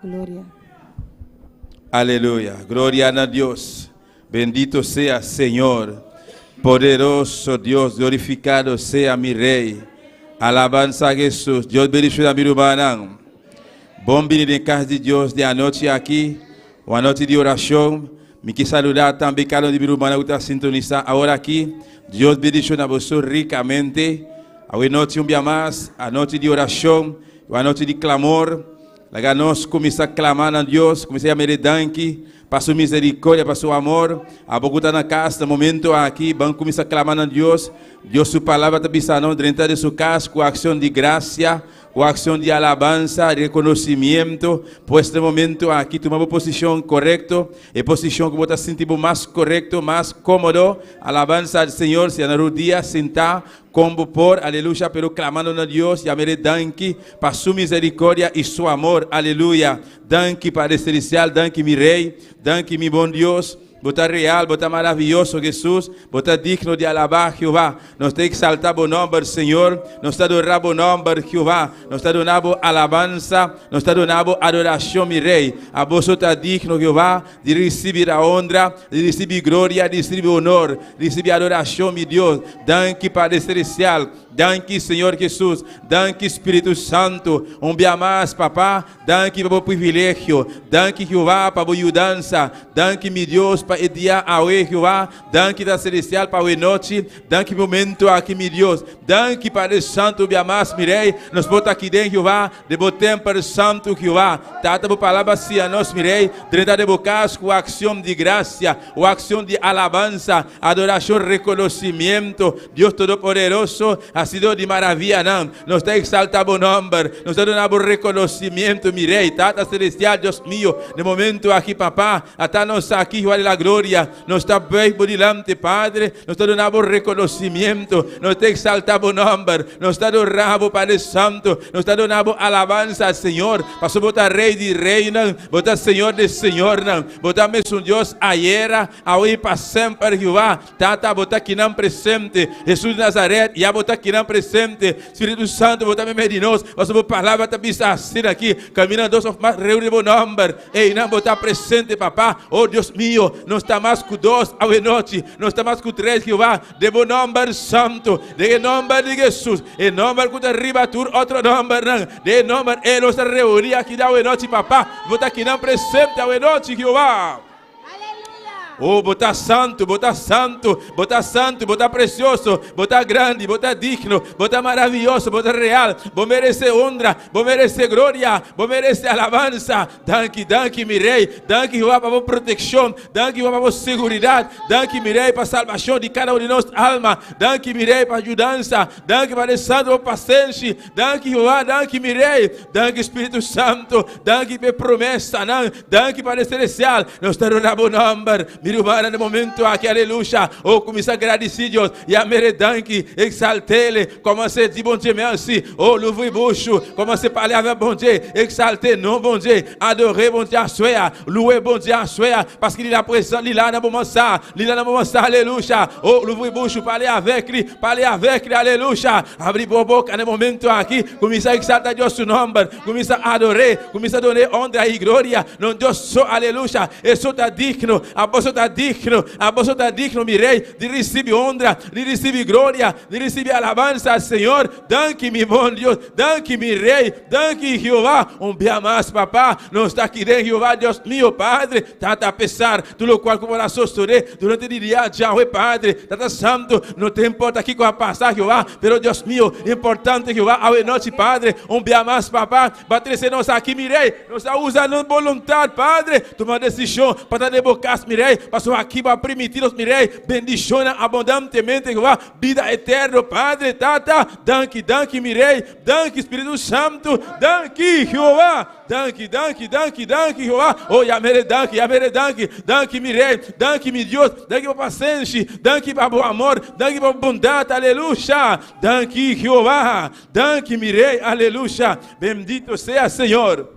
Gloria. Aleluya. Gloria a Dios. Bendito sea Señor. Poderoso Dios, glorificado sea mi Rey. Alabanza a Jesús. Dios bendiga a mi hermano. Bom venir em casa de Deus de a noite aqui, uma noite de oração. Me quis saludar também cada um de meu irmão que está sintonizado agora aqui. Deus bendiga você ricamente. A noite dia mais, a noite de oração, a noite de clamor. Lá nós começamos a clamar a Deus, começamos a meredanque, para sua misericórdia, para seu amor. A pouco está na casa, no momento aqui, vamos começar a clamar a Deus. Deus, sua palavra está pisando dentro de sua casa, com ação de graça, com ação de alabança, de reconhecimento. Por este momento aqui, tomamos posição correta, e posição que você sentir mais correto, mais cômodo. Alabança ao Senhor, se na rodilha, sentar, como por, aleluia, pero clamando a Deus, e a mere danke, para sua misericórdia e seu amor, aleluia. Danke, Padre Celestial, danke, mi Rei, danke, mi bom Deus. Bota real, bota maravilhoso, Jesus. Bota digno de alabar, Jeová. Nós temos que exaltar o nome do Senhor. Nós estamos adorando o nome de Jeová. Nós estamos dando alabança. Nós estamos dando adoração, meu Rei. A você está digno, Jeová, de receber a honra, de receber glória, de receber honor, de receber adoração, meu Deus. Danke, Padre Celestial. Danke, Senhor Jesus. Danke, Espírito Santo. Dia mais, papá. Danke pelo privilégio. Danke, Jeová, pela ajudança. Danke, meu Deus, para o dia a hoje, Jeová. Danke, da Celestial, para a noite. Danke, momento aqui, meu Deus. Danke, Padre Santo, dia mais, mirei. Nós botamos aqui dentro, Jeová. De botem para Santo, Jeová. Tata, a palavra se a nós, mirei. Dentro de bocas, com ação de graça, com ação de alabança, adoração, reconhecimento. Deus Todo-Poderoso. Ha sido de maravilha, não. Nós temos que exaltar o nome. Nós temos que dar reconhecimento, meu Rei. Tata Celestial, Deus mío. No momento aqui, papá, até nós aqui, vale a glória. Nós estamos bem por delante, Padre. Nós estamos dando reconhecimento. Nós temos que exaltar o nome. Nós estamos adorando, Padre Santo. Nós estamos dando alabança ao Senhor. Passou botar Rei de Rei, não. Botar Senhor de Senhor, não. Botar mesmo Deus ayer, hoje para sempre, Jeová. Tata, botar aqui não presente. Jesus de Nazaré, e a botar aqui não presente. Espírito Santo, botar me de nós. Passou por palavra, tá bisa assim aqui. Caminhando dois of mais reúne o nome. Ei, não botar presente, papá. Oh, Deus mío, não está mais com dois a noite. Não está mais com três, Jeová. De bom nome santo. De nome de Jesus. E nome que arriba tur outro nome, não. De nome, ele nos reúne aqui da noite, papá. Botar aqui não presente a noite, Jeová. Oh, botar santo, botar santo, botar santo, botar precioso, botar grande, botar digno, botar maravilhoso, botar real. Vou merecer honra, vou merecer glória, vou merecer alabança. Danke, danke, meu Rei. Danke, Jeová, para a proteção. Danke, Jeová, para a segurança. Danke, meu Rei, para a salvação de cada um de nós alma. Danke, meu Rei, para a ajudança. Danke, Padre Santo, para a paciência. Danke, Jeová, danke, meu Rei. Danke, Espírito Santo. Danke, pela promessa. Danke, Padre Celestial. Nós estamos no nome. Mirubara no momento aqui, aleluia. Oh, começa a agradecer Deus. E a meredanque, exaltele. Como se diz bom dia, merci. Oh, louvre bucho. Como se parler avec bon Dieu. Exalter, non, bon Dieu. Adorer, bon Dieu, à soi. Louer, bon Dieu, à soi. Parce qu'il est présent, il est là dans le moment ça. Il est là dans le moment ça, alléluia. Oh, louvre bucho, parler avec lui. Parler avec lui, alléluia. Abrir vos boca no momento aqui. Começa a exaltar Deus seu nome. Começa a adorar. Começa a dar honra e glória. Não Deus só, aleluia. E só está digno. A voz está digno, meu Rei, de receber honra, de receber glória, de receber alabança, Senhor. Danke, meu bom Deus, danke, meu Rei, danke, Jeová. Dia mais, papá, não está aqui dentro, Jeová, Deus meu Padre. Tata, apesar do qual como ela sostene durante o dia, Yahweh, Padre, Tata Santo, não te importa aqui com a passar, Jeová, pero Deus meu, importante, Jeová, a noite, Padre, dia mais, papá, bater-se nós aqui, meu Rei, nós usando vontade, Padre, tomar decisão para dar bocas, meu Rei. Passou aqui para permitir-nos, meu Rei, bendiciona abundantemente, Jeová, vida eterna, Padre, Tata, danke, danke, meu Rei, danke, Espírito Santo, danke, Jeová, danke, danke, danke, danke, Jeová, oh, yamere danke, danke, meu Rei, danke, meu Deus, danke para paciência, danke para o amor, danke para a bondade, aleluia, danke, Jeová, danke, meu Rei, aleluia, bendito seja, Senhor.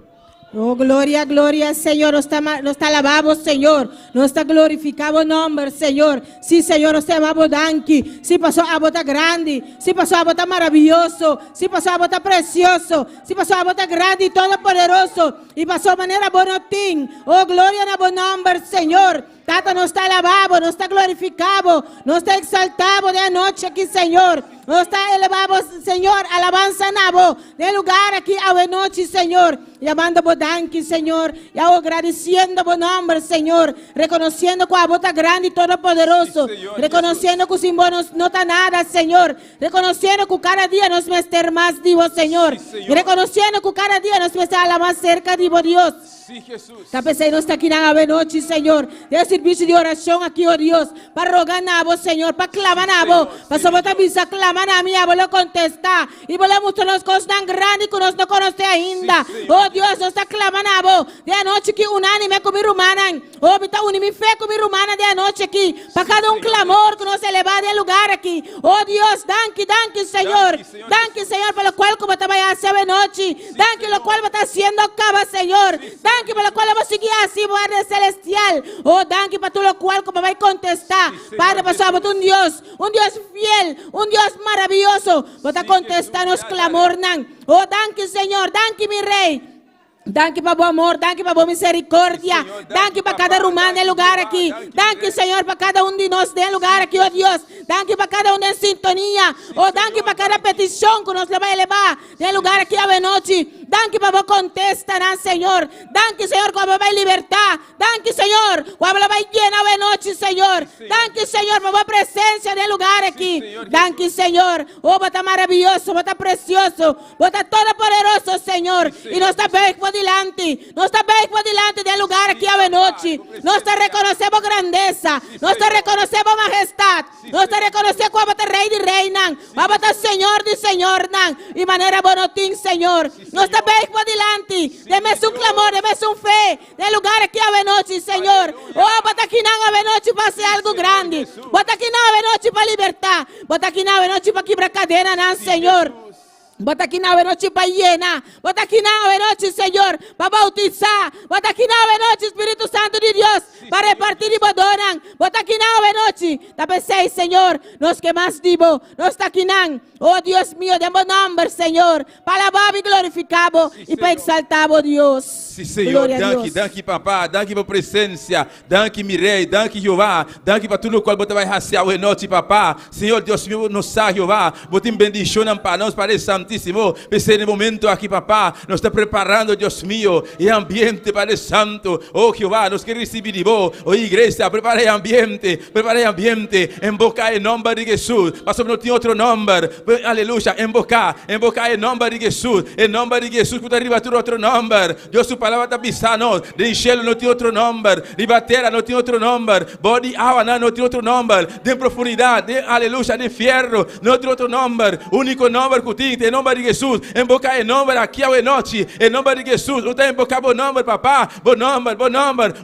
Oh, gloria, gloria, Señor. Nos está alabamos, Señor. Nos está glorificado nombre, Señor. Sí, Señor, nos amamos, danki. Sí, pasó a bota grande. Sí, pasó a bota maravilloso. Sí, pasó a bota precioso. Sí, pasó a bota grande y todopoderoso. Y pasó de manera bonotín. Oh, gloria a buen nombre, Señor. Tata nos está alabado, nos está glorificado, nos está exaltado de anoche aquí, Señor. Nos está elevado, Señor, alabanza nabo de lugar aquí a noche, Señor. Llamando bodanki, Señor, y agradeciendo por nombre, Señor. Reconociendo que a bota grande y todopoderoso. Sí, reconociendo que sin vos no está nada, Señor. Reconociendo que cada día nos meter más vivo, Señor. Sí, y reconociendo que cada día nos meter más cerca de Dios. Sí, Jesús. Tapecei nos está aqui na noite, Senhor. Dê serviço de oração aqui, ó Deus. Para rogar na voz, Senhor. Para clamar na voz. Para só botar bisa clamar na minha. Vou contestar. E vou mostrar as coisas tão grandes que nós não conhecemos ainda. Oh Deus, nós está clamando na voz. De a noite que unânime comigo, humana. Oh, está unânime fé comigo, humana de a noite aqui. Para cada clamor que nós elevar de lugar aqui. Oh Deus, danke, Senhor. Danke, Senhor, pelo qual como está vai ser a noite. Danke, pelo qual está sendo acaba, Senhor. Danke pelo qual vamos seguir assim, Padre Celestial. Oh, danke para tudo o qual como vai contestar. Padre, pasamos um Deus fiel, um Deus maravilhoso. Para contestar nos clamor, nan. Oh, danke, Senhor, danke, meu Rei. Danke para bom amor, danke para boa misericórdia, danke para cada rumano de lugar aqui, danke, Senhor, para cada de nós de lugar aqui, oh Deus, danke para cada em sintonia, oh, danke para cada petição que nos vai levar de lugar aqui a noite, danke para contestar, Senhor, danke, Senhor, como vai libertar, danke, Senhor, como vai llenar a noite, Senhor, danke, Senhor, para a presença de lugar aqui, danke, Senhor, oh, bota maravilhoso, bota precioso, bota todo poderoso, Senhor, e nós também delante, nós também por delante do lugar aqui a noite, nós te reconhecemos grandeza, nós te reconhecemos majestade, nós te reconhecemos como te rei de reina, como te Senhor de Senhor, e maneira bonotim, Senhor, nós também por delante, demos clamor, demos fé, do lugar aqui a noite, Senhor, oh, bota aqui na noite para ser algo grande, bota aqui na noite para libertar, bota aqui na noite para quebrar cadeira, Senhor. Bota aqui na noite para llenar. Bota aqui na noite, Senhor, para bautizar. Bota aqui na noite, Espírito Santo de Deus, para repartir e bodonan. Bota aqui na noite. Tapecei, Senhor, nós que mais digo, nós está aqui nan. Oh Deus mío, de bom nome, Senhor, para alabar e glorificar e para exaltar, oh Deus. Sim, Senhor, danke, papá, danke por presença, danke, meu rei, danke, Jeová, danke para tudo o qual você vai raciar hoje noite, papá. Senhor, Deus mío, nos sabe, Jeová, você bendicionam para nós, para esse Santíssimo, esse momento aqui, papá, nos está preparando, Deus mío, e ambiente para o Santo. Oh, Jeová, nos quer receber de vós. Oh, igreja, prepare ambiente, embocar em nome de Jesus. Mas não tem outro nome, aleluia, embocar em nome de Jesus. Em nome de Jesus, que arriba tudo outro nome. Deus, sua palavra está pisando, de enchê-lo não tem outro nome, de bater não tem outro nome, bode água não tem outro nome, de profundidade, aleluia, de ferro, não tem outro nome, único nome que tem, em nome de Jesus, embocar em nome aqui a noite, em nome de Jesus, o está embocar bom nome, papá, bom nome,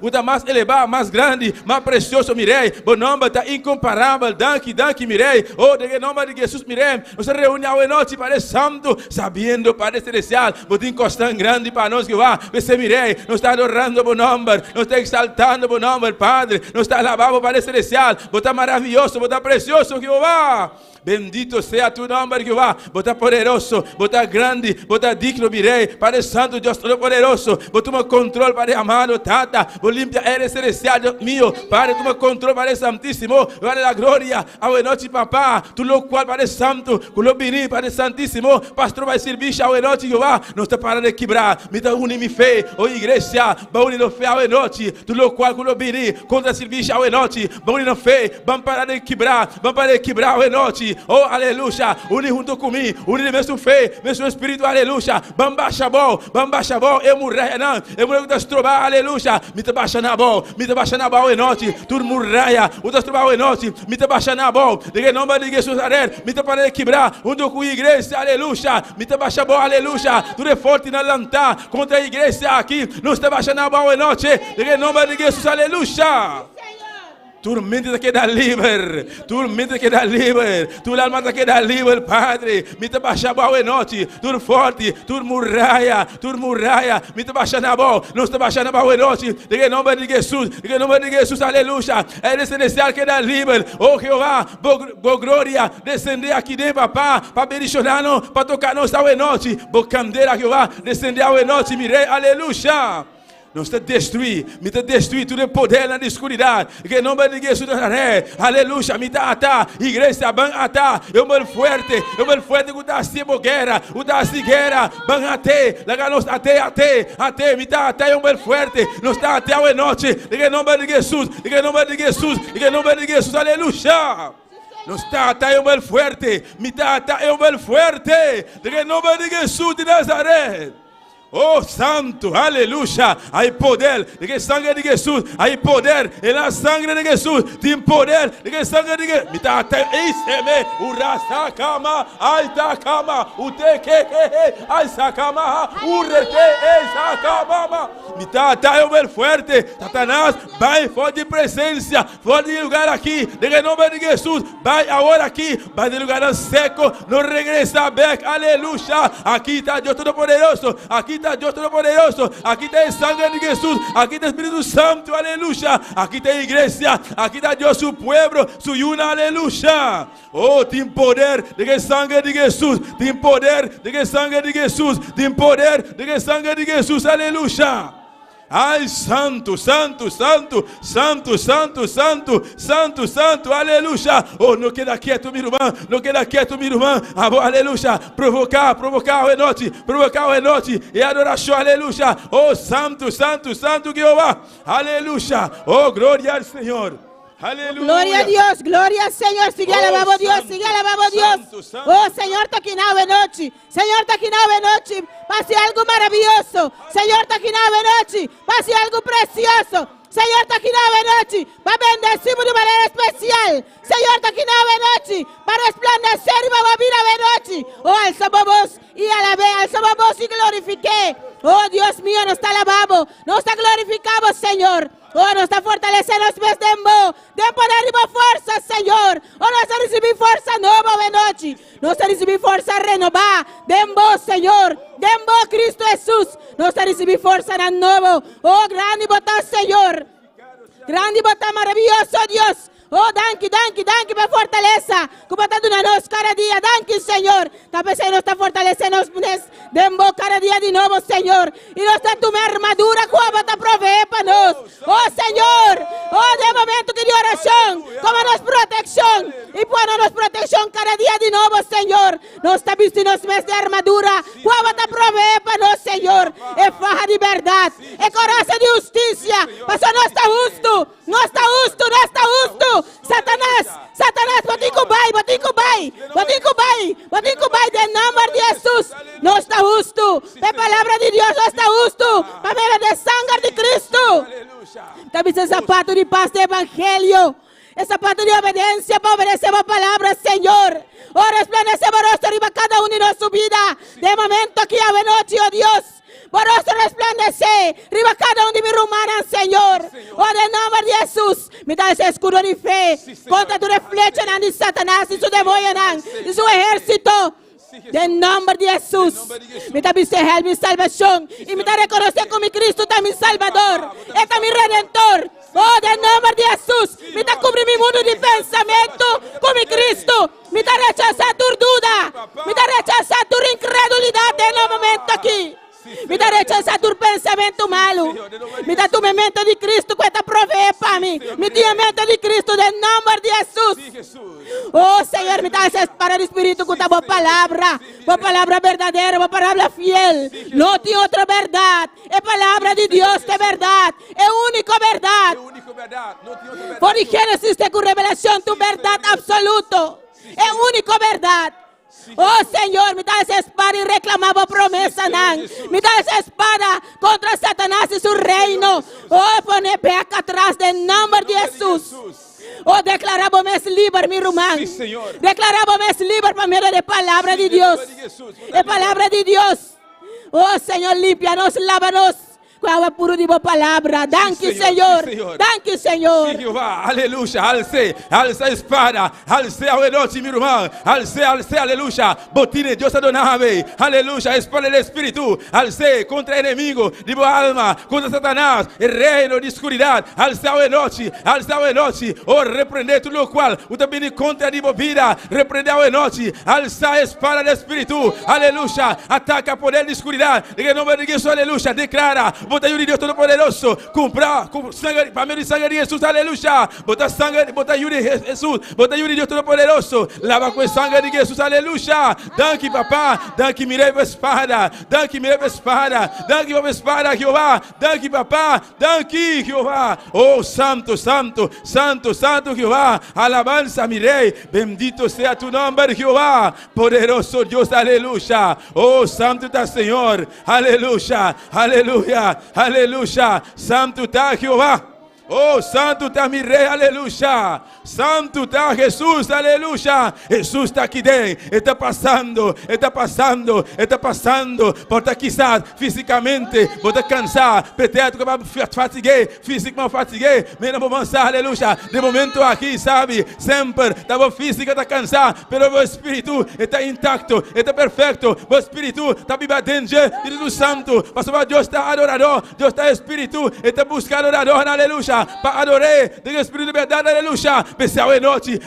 o está mais elevado, mais grande, mais precioso, mirei, bom nome, está incomparável, danke, mirei, oh, em nome de Jesus, mirei, você reúne a noite para o Santo, sabendo para celestial, você encostar grande para nós, que vá, você mirei, nos está adorando bom nome, nos está exaltando bom nome, Padre, nos está alabando para celestial, você está maravilhoso, você está precioso, que vá. Bendito sea tu nombre, Jehová. Vos estás poderoso, vos estás grande, vos estás digno, mi rey. Padre Santo, Dios Todopoderoso. Vos tomas control, Padre amado, Tata. Vos limpia, eres celestial, Dios mío. Padre, toma control, Padre Santísimo. Padre la gloria. A buena noche, papá. Tu lo cual, Padre Santo, con lo vinir, Padre Santísimo. Pastor, vai servir a buena noche, Jehová. No está para de quebrar. Me está unindo mi fe. Oh, iglesia, va unindo fe a buena noche. Tu lo cual, con lo vinir, contra servir a buena noche. Va unindo fe. Van para de quebrar. Van para de quebrar a buena noche. Oh, aleluia, une junto comigo, une mesmo fé, mesmo espírito, aleluia, bamba chabó, eu murraia não, eu murraia das trobar, aleluia, me te baixa na bol em noite, tu murraia, o das trobar em noite, me te baixa na bol, de nome de Jesus, me te para de quebrar, junto com a igreja, aleluia, me te baixa bol, aleluia, tu é forte na lantar, contra a igreja aqui, nos te baixa na bol em noite, de nome de Jesus, aleluia. Tu mente te queda livre. Tu mente te queda livre. Tu alma te queda livre, Padre. Me te baixa boa noite. Tu forte. Tu muralha. Me te baixa na boa. Não te baixa na boa noite. Em nome de Jesus. Em nome de Jesus. Aleluia. É celestial queda livre. Oh, Jeová. Boa glória. Descender aqui dentro, papá. Para bendicionar, para tocar nossa noite. Boa candeira, Jeová. Descender a noite, mirei. Aleluia. Não te destruir, me te destruir todo o poder na escuridão. Que em nome de Jesus Nazaré, aleluia, me dá atar, igreja, ban atar, eu me forte, que dá se guerra, o da guerra, ban até, laga nos até, me dá até, eu me forte, nos dá até a noite, em nome de Jesus, em nome de Jesus, em nome de Jesus, aleluia. Nos está até eu me forte, me dá até eu me forte, em nome de Jesus de Nazaré. Oh santo, aleluia, há poder, de sangue de Jesus, há poder, na sangue de Jesus, tem poder, de sangue de Jesus, me dá até iseme, o rasacama, ai da cama, o teque, ai sacama, o rete, sacama, me dá até eu ver forte, Satanás, vai fora de presença, fora de lugar aqui, de nome de Jesus, vai agora aqui, vai de lugar seco, não regressa back, aleluia, aqui está Deus Todo-Poderoso, aqui está Deus Todo-Poderoso, aqui tem sangue de Jesus, aqui tem Espírito Santo, aleluia, aqui tem igreja, aqui está Deus, seu povo, sua una, aleluia. Oh, tem poder de sangue de Jesus, tem poder de sangue de Jesus, tem poder de sangue de Jesus, aleluia. Ai, santo, santo, santo, santo, santo, santo, santo, santo, aleluia. Oh, não queda quieto, minha irmã, não queda quieto, minha irmã, aleluia. Provocar o enote, e adoração, aleluia. Oh, santo, santo, santo, Jeová, aleluia. Oh, glória ao Senhor. Aleluya. Gloria a Dios, gloria al Señor. Sigue alabando Dios, sigue alabando Dios. Santo. Oh, Señor, te quinado de noche. Señor, te quinado de noche. Pase algo maravilloso. Señor, te quinado de noche. Pase algo precioso. Señor, te quinado de noche. Va a bendecirme de manera especial. Señor, te quinado de noche. Para resplandecer y va a vir de noche. Oh, alzamos voz y alabé, alzamos voz y glorifiqué. Oh, Dios mío, nos está alabado, nos está glorificado, Señor. Oh, nos está fortalecendo os pés de poder e força, Senhor. Oh, nós vamos receber força nova de noite. Nós vamos receber força renovada. Dembo, Senhor. Dembo, Cristo Jesus. Nós vamos receber força na novo. Oh, grande botar, Senhor. Grande botar, maravilhoso, Deus. Oh, danke por fortaleza. Como está dando nós cada dia. Danke, Senhor. Talvez Ele nos está fortalecendo dembo cada dia de novo, Senhor. E nós está tua armadura como está prover para nós. Oh, Senhor. Oh, de momento que de oração. Como nos proteção. E por nos proteção cada dia de novo, Senhor. Nós está vestindo os meses de armadura. Como está prover para nós, Senhor. É faja de verdade. É coraça de justiça. Mas não está justo. Não está justo, não está justo. Satanás, botico bai, de nome de Jesus. Não está justo. A palavra de Deus não está justo. Para beber de sangue de Cristo. Talvez é sapato de paz de evangelho. É sapato de obediência para obedecer a palavra, Senhor. Oh, resplandece por nós arriba cada um de nossa vida. De momento aqui a noite, oh Deus. Por nós resplandecer, arriba cada um de mi rumana, Senhor. Oh, de nome de Jesus, me dá esse escudo de fé contra tu flecha de Satanás e seu demônio e seu exército. De nome de Jesus, me dá mi salvação e me dá reconhecer como Cristo é meu Salvador, é meu Redentor. Oh, de nome de Jesus, me dá cobrir meu mundo de pensamento como Cristo. Me dá rechazar tua dúvida, me dá rechazar tua incredulidade no momento aqui. Me dá rechazar tu pensamento malo. Me dá tu memento de Cristo que está prover para mim. Me dá memento de Cristo, em nome de Jesus. Oh, Senhor, me dá essa espada do Espírito que está boa palavra verdadeira, boa palavra fiel. Não tem outra verdade. É palavra de Deus que é verdade. É única verdade. Por Gênesis com revelação, tu verdade absoluta. É única verdade. Oh, Senhor, me dá essa espada e reclamava a promessa, não. Me dá essa espada contra Satanás e seu reino. Oh, põe peca atrás, em nome de Jesus. Oh, declaramos livre, meu irmão. Declaramos livre para meio da palavra de Deus. É palavra de Deus. Oh, Senhor, limpia-nos, lava-nos. con agua pura de palabra. Thank you, Señor. Señor. Sí, Señor. Thank you, Señor. Sí, Jehová, aleluya, alce a espada, alce a noche, mi hermano, alce, aleluya, botines, Dios adonable, aleluya, espada del Espíritu, alce contra el enemigo, digo alma, contra Satanás, el reino de oscuridad, alce a noche, oh, reprende todo lo cual, usted viene contra digo vida, reprende a noche, alza a espada del Espíritu, aleluya, ataca poder de oscuridad, en el nombre de Jesús, aleluya, declara, bota de Dios Todopoderoso, compra, sangre, para mí sangre de Jesús, aleluya, bota sangre, bota ayuda de Jesús, bota ayuda de Dios Todopoderoso, lava con sangre de Jesús, aleluya, danke papá, danke mi rey espada, danke mi rey espada, danke mi espada Jehová, danke papá, danke Jehová, oh santo, santo, santo, santo Jehová, alabanza mi rey, bendito sea tu nombre Jehová, poderoso Dios, aleluya, oh santo está Señor, aleluya, aleluya, aleluya, santo está Jehová. Oh, santo está mi rey, aleluya. Santo está Jesús, aleluya. Jesús está aquí dentro, está pasando, está pasando, está pasando. Porque quizás físicamente vou estar cansado, peut-être que eu fatigué, físicamente fatigué, mas não vou avançar, aleluya. De momento aqui, sabe, sempre, a voz física está cansada, mas o espírito está intacto, está perfeito. O espírito está vivo dentro, Espírito Santo. Pastor, Deus está adorador, Deus está espírito, está buscando adorador, aleluya. Para adorar, tem espírito de verdade, aleluia. Pensar em noite,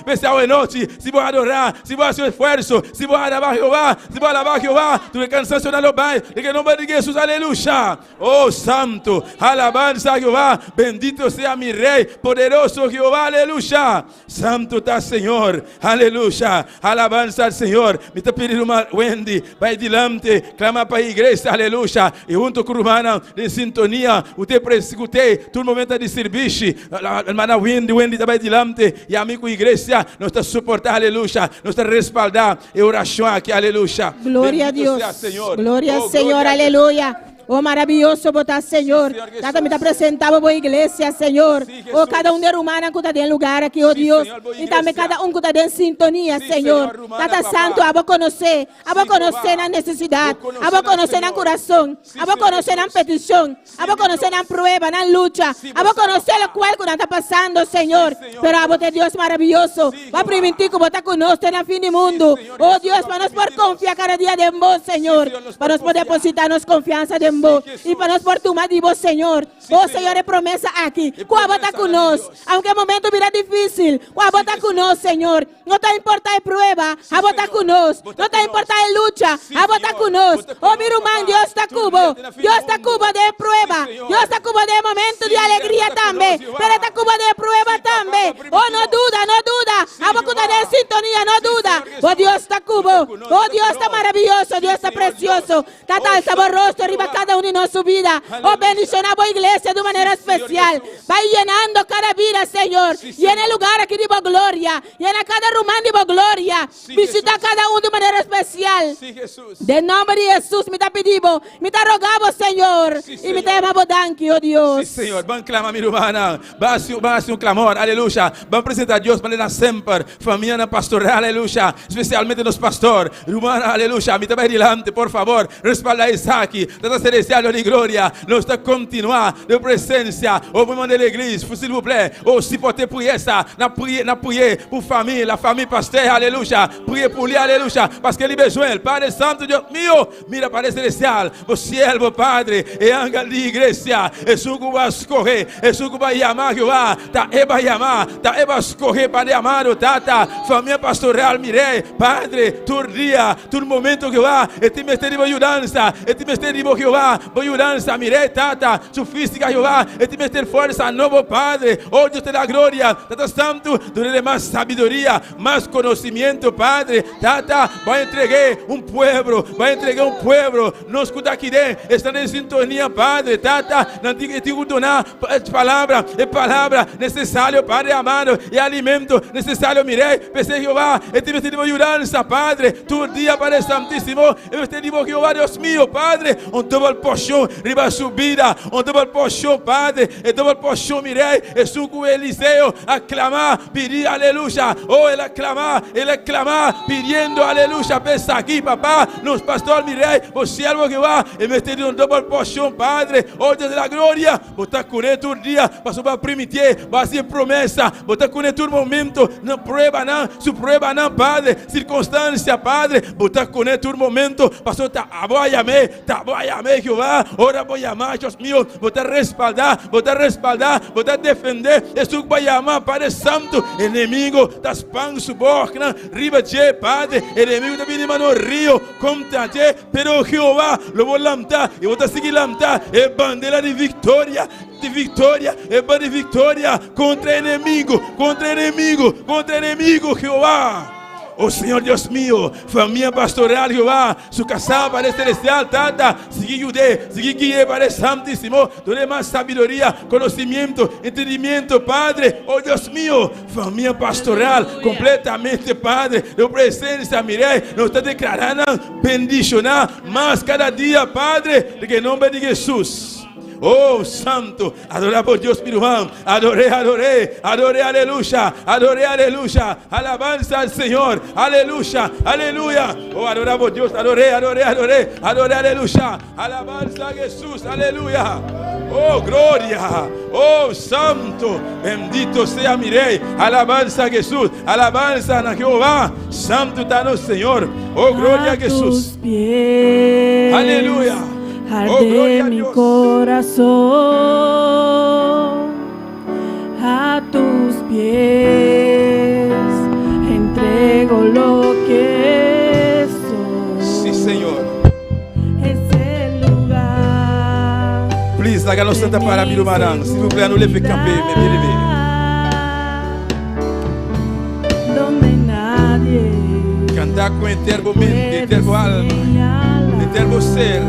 se vou adorar, se vou fazer esforço, se vou alabar Jeová, tu é cansaço na lobai, em nome de Jesus, aleluia. Oh santo, alabanza Jeová, bendito seja mi rei, poderoso Jeová, aleluia. Santo está Senhor, aleluia. Alabanza al Senhor. Me está pedindo uma Wendy, vai adiante, clama para a igreja, aleluia. E junto com a irmã em sintonia, você escutei, todo momento de serviço. A hermana Wendy vai adiante e a mim com a igreja nos está suportar, aleluia, nos está respaldar e oração aqui, aleluia. Glória a Deus, glória ao Senhor, aleluia. Oh, maravilhoso botar, Senhor. Tata me está apresentando a igreja, Senhor. Oh, cada um de humana que está em lugar aqui, oh Deus. E também cada um que está em sintonia, Senhor. Tata Santo, a conhecer na necessidade, a conhecer na coração, a conhecer na petição, a conhecer na prova, na luta, a conhecer o qual que está passando, Senhor. Pero a botar Deus maravilhoso, vai permitir que botar conosco no fim do mundo. Oh Deus, para nós poder confiar cada dia em vós, Senhor. Para nós poder depositar-nos confiança em y para nos por tu madivo, Señor. Oh, Señor, es promesa aquí. Cuando está con nosotros, aunque el momento mira difícil, cuando está con nosotros, Señor. No te importa de prueba, a botar con nosotros. No te importa de lucha, a botar con nosotros. Oh, mi hermano, Dios está cubo. Dios está cubo de prueba. Dios está cubo de momento de alegría también. Pero está cubo de prueba también. Oh, no duda. A botar de sintonía, no duda. Oh, Dios está cubo. Oh, Dios está maravilloso. Dios está precioso. Está saboroso arriba cada uno de nuestra vida. Oh, bendición a la iglesia de manera especial. Va llenando cada vida, Señor. Llena el lugar aquí de gloria. Llena cada rumán de gloria. Visita cada uno de manera especial. De nombre de Jesús, me está pidiendo, me está rogando, Señor. Y me está llamando danke, oh Dios. Sí, Señor. Van clama, mi hermana. Va a hacer un clamor, aleluya. Van a presentar a Dios de manera siempre. Familia pastoral, aleluya. Especialmente los pastores. Hermana, aleluya. Me está adelante, por favor. Respalda a Isaac. Trata celestial de gloria. Nous está continuar de presença. Au moment de l'église, s'il vous plaît. Oh, si vous pouvez prier ça. Na prier pour famille, la famille pasteur, alléluia. Priez pour lui, alléluia. Parce qu'il a besoin. Padre Santo, Dios mío. Mira, Padre Celestial. Vos siervo, Padre. E anga de igreja. E suco vai escorrer. E suco vai chamar, Jeová. Ta eba chamar. Ta eba escorrer, Padre amado, tata. Família pastoral, mirei. Padre, todo dia, todo momento, Jeová. E te meter de ajudança. E te meter de Jeová. Ajudança, mirei, tata. Su física, Jeová. E te meter força, novo Padre. Oh, Deus te dá glória. Tata Santo, dure mais sabedoria, mais conhecimento, Padre. Tata, vai entregar um pueblo. Vai entregar um pueblo. Não escuta aqui dentro. Está em sintonia, Padre. Tata, não tem que donar palavra necessário, Padre amado. E alimento necessário, mirei. Pensei, Jeová. E te meter de ajudança, Padre. Todo dia, Padre Santíssimo. E te digo, Jeová, Deus mío, Padre. Um tobo double portion riba su vida, uma double portion, Padre, e double portion, Mirei, e su com Eliseu, aclamar, pedir, aleluia, oh, ele aclamar, pedindo, aleluia, pensa aqui, papá, nos pastor, Mirei, o servo que vai, e meter um double portion, Padre, oh, Deus da glória, botar com ele todo dia, passou para permitir, vai ser promessa, botar com ele todo momento, não prueba não, su prueba não, Padre, circunstância, Padre, botar com ele todo momento, passou, voy a llamar, Jehová, ora voy a llamar, Dios mío, botar respaldar, botar defender, isso vai chamar, Padre Santo, inimigo, das pães, suborna, riba de, Padre, inimigo da vida no rio, contra de, pero Jehová, lo vou lançar, e vou seguir lançar, é bandeira de vitória, é bandeira de vitória contra inimigo, Jehová. Oh Senhor Deus mío, família pastoral, Jehová, su casa para celestial, tata, sigue Judé, sigue guié para Santísimo, dole más sabiduría, conocimiento, entendimiento, Padre, oh Dios mío, família pastoral, completamente, Padre, de presencia, mirei, nos está declarando, bendicionar, más cada día, Padre, en el nombre de Jesús. Oh santo, adorar por Dios, mi hermano, adoré, aleluya, alabanza al Señor, aleluya, oh adorar por Dios, adoré, aleluya, alabanza a Jesús, aleluya, oh gloria, oh santo, bendito sea mi rey, alabanza a Jesús, alabanza a Jehová, santo está el Señor, oh gloria a Jesús, aleluya. Arde mi corazón a tus pies, entrego lo que soy. Sí, Señor. Es el lugar. Please, la galo santa para mi rumarang. S'il vous plaît, nous levez camper, mes bien-aimés. Donde nadie Cantar con eterno mente, eterno alma, eterno ser.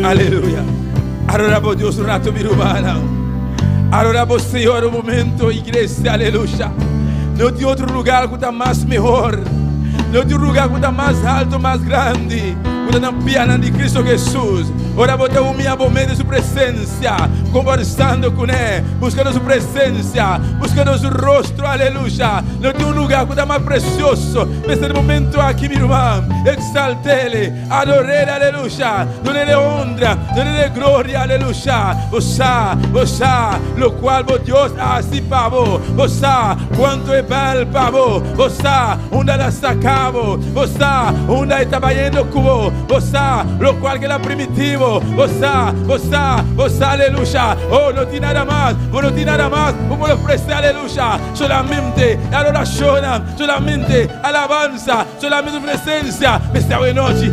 Aleluia. Adoramos Deus no rato mirubana. Adoramos Senhor um momento, igreja, aleluia. Não tem outro lugar que está mais melhor. Não tem outro lugar que está mais alto, mais grande. Que está na piana de Cristo Jesus. Ora, botamos minha momento de sua presença, conversando com Ele, buscando sua presença, buscando seu rosto, aleluia. Não tem lugar que está mais precioso. Nesse momento aqui, meu irmão, exalte-Ele, adore-Ele, aleluia. Dê-lhe honra, dê-lhe glória, aleluia. Você, lo qual Deus assim para vós. Você, quanto é belo para vós. Você, onde ela sacava. Você, onde ela estava indo com vós. Você, lo qual que era primitivo. Você, aleluia. Oh, não tem nada mais, não tem nada mais. Vamos oferecer, aleluia. Solamente adoração, solamente alabança, solamente presença. Esta é noite.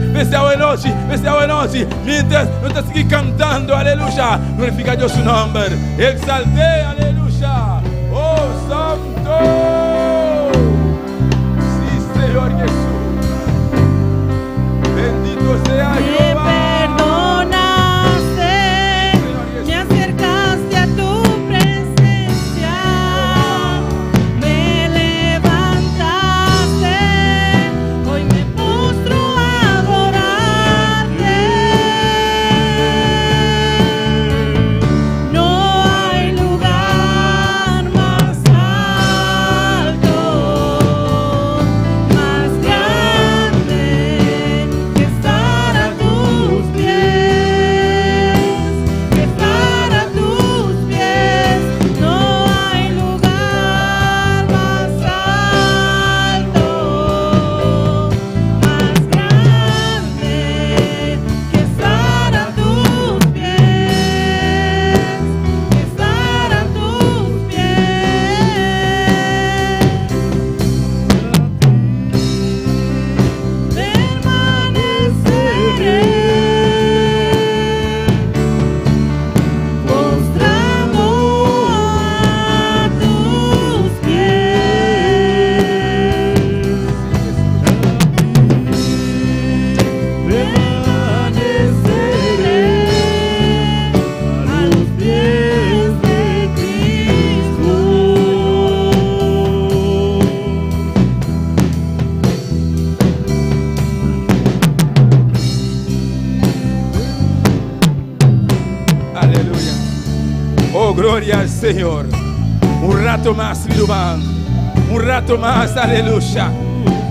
Mientras não está seguindo cantando, aleluia. Glorifica Deus o nome. Exalte, aleluia. Oh, santo. Sí, Senhor Jesus. Bendito sea Jehová. gloria al Señor. Un rato más, mi hermano. Un rato más, aleluya.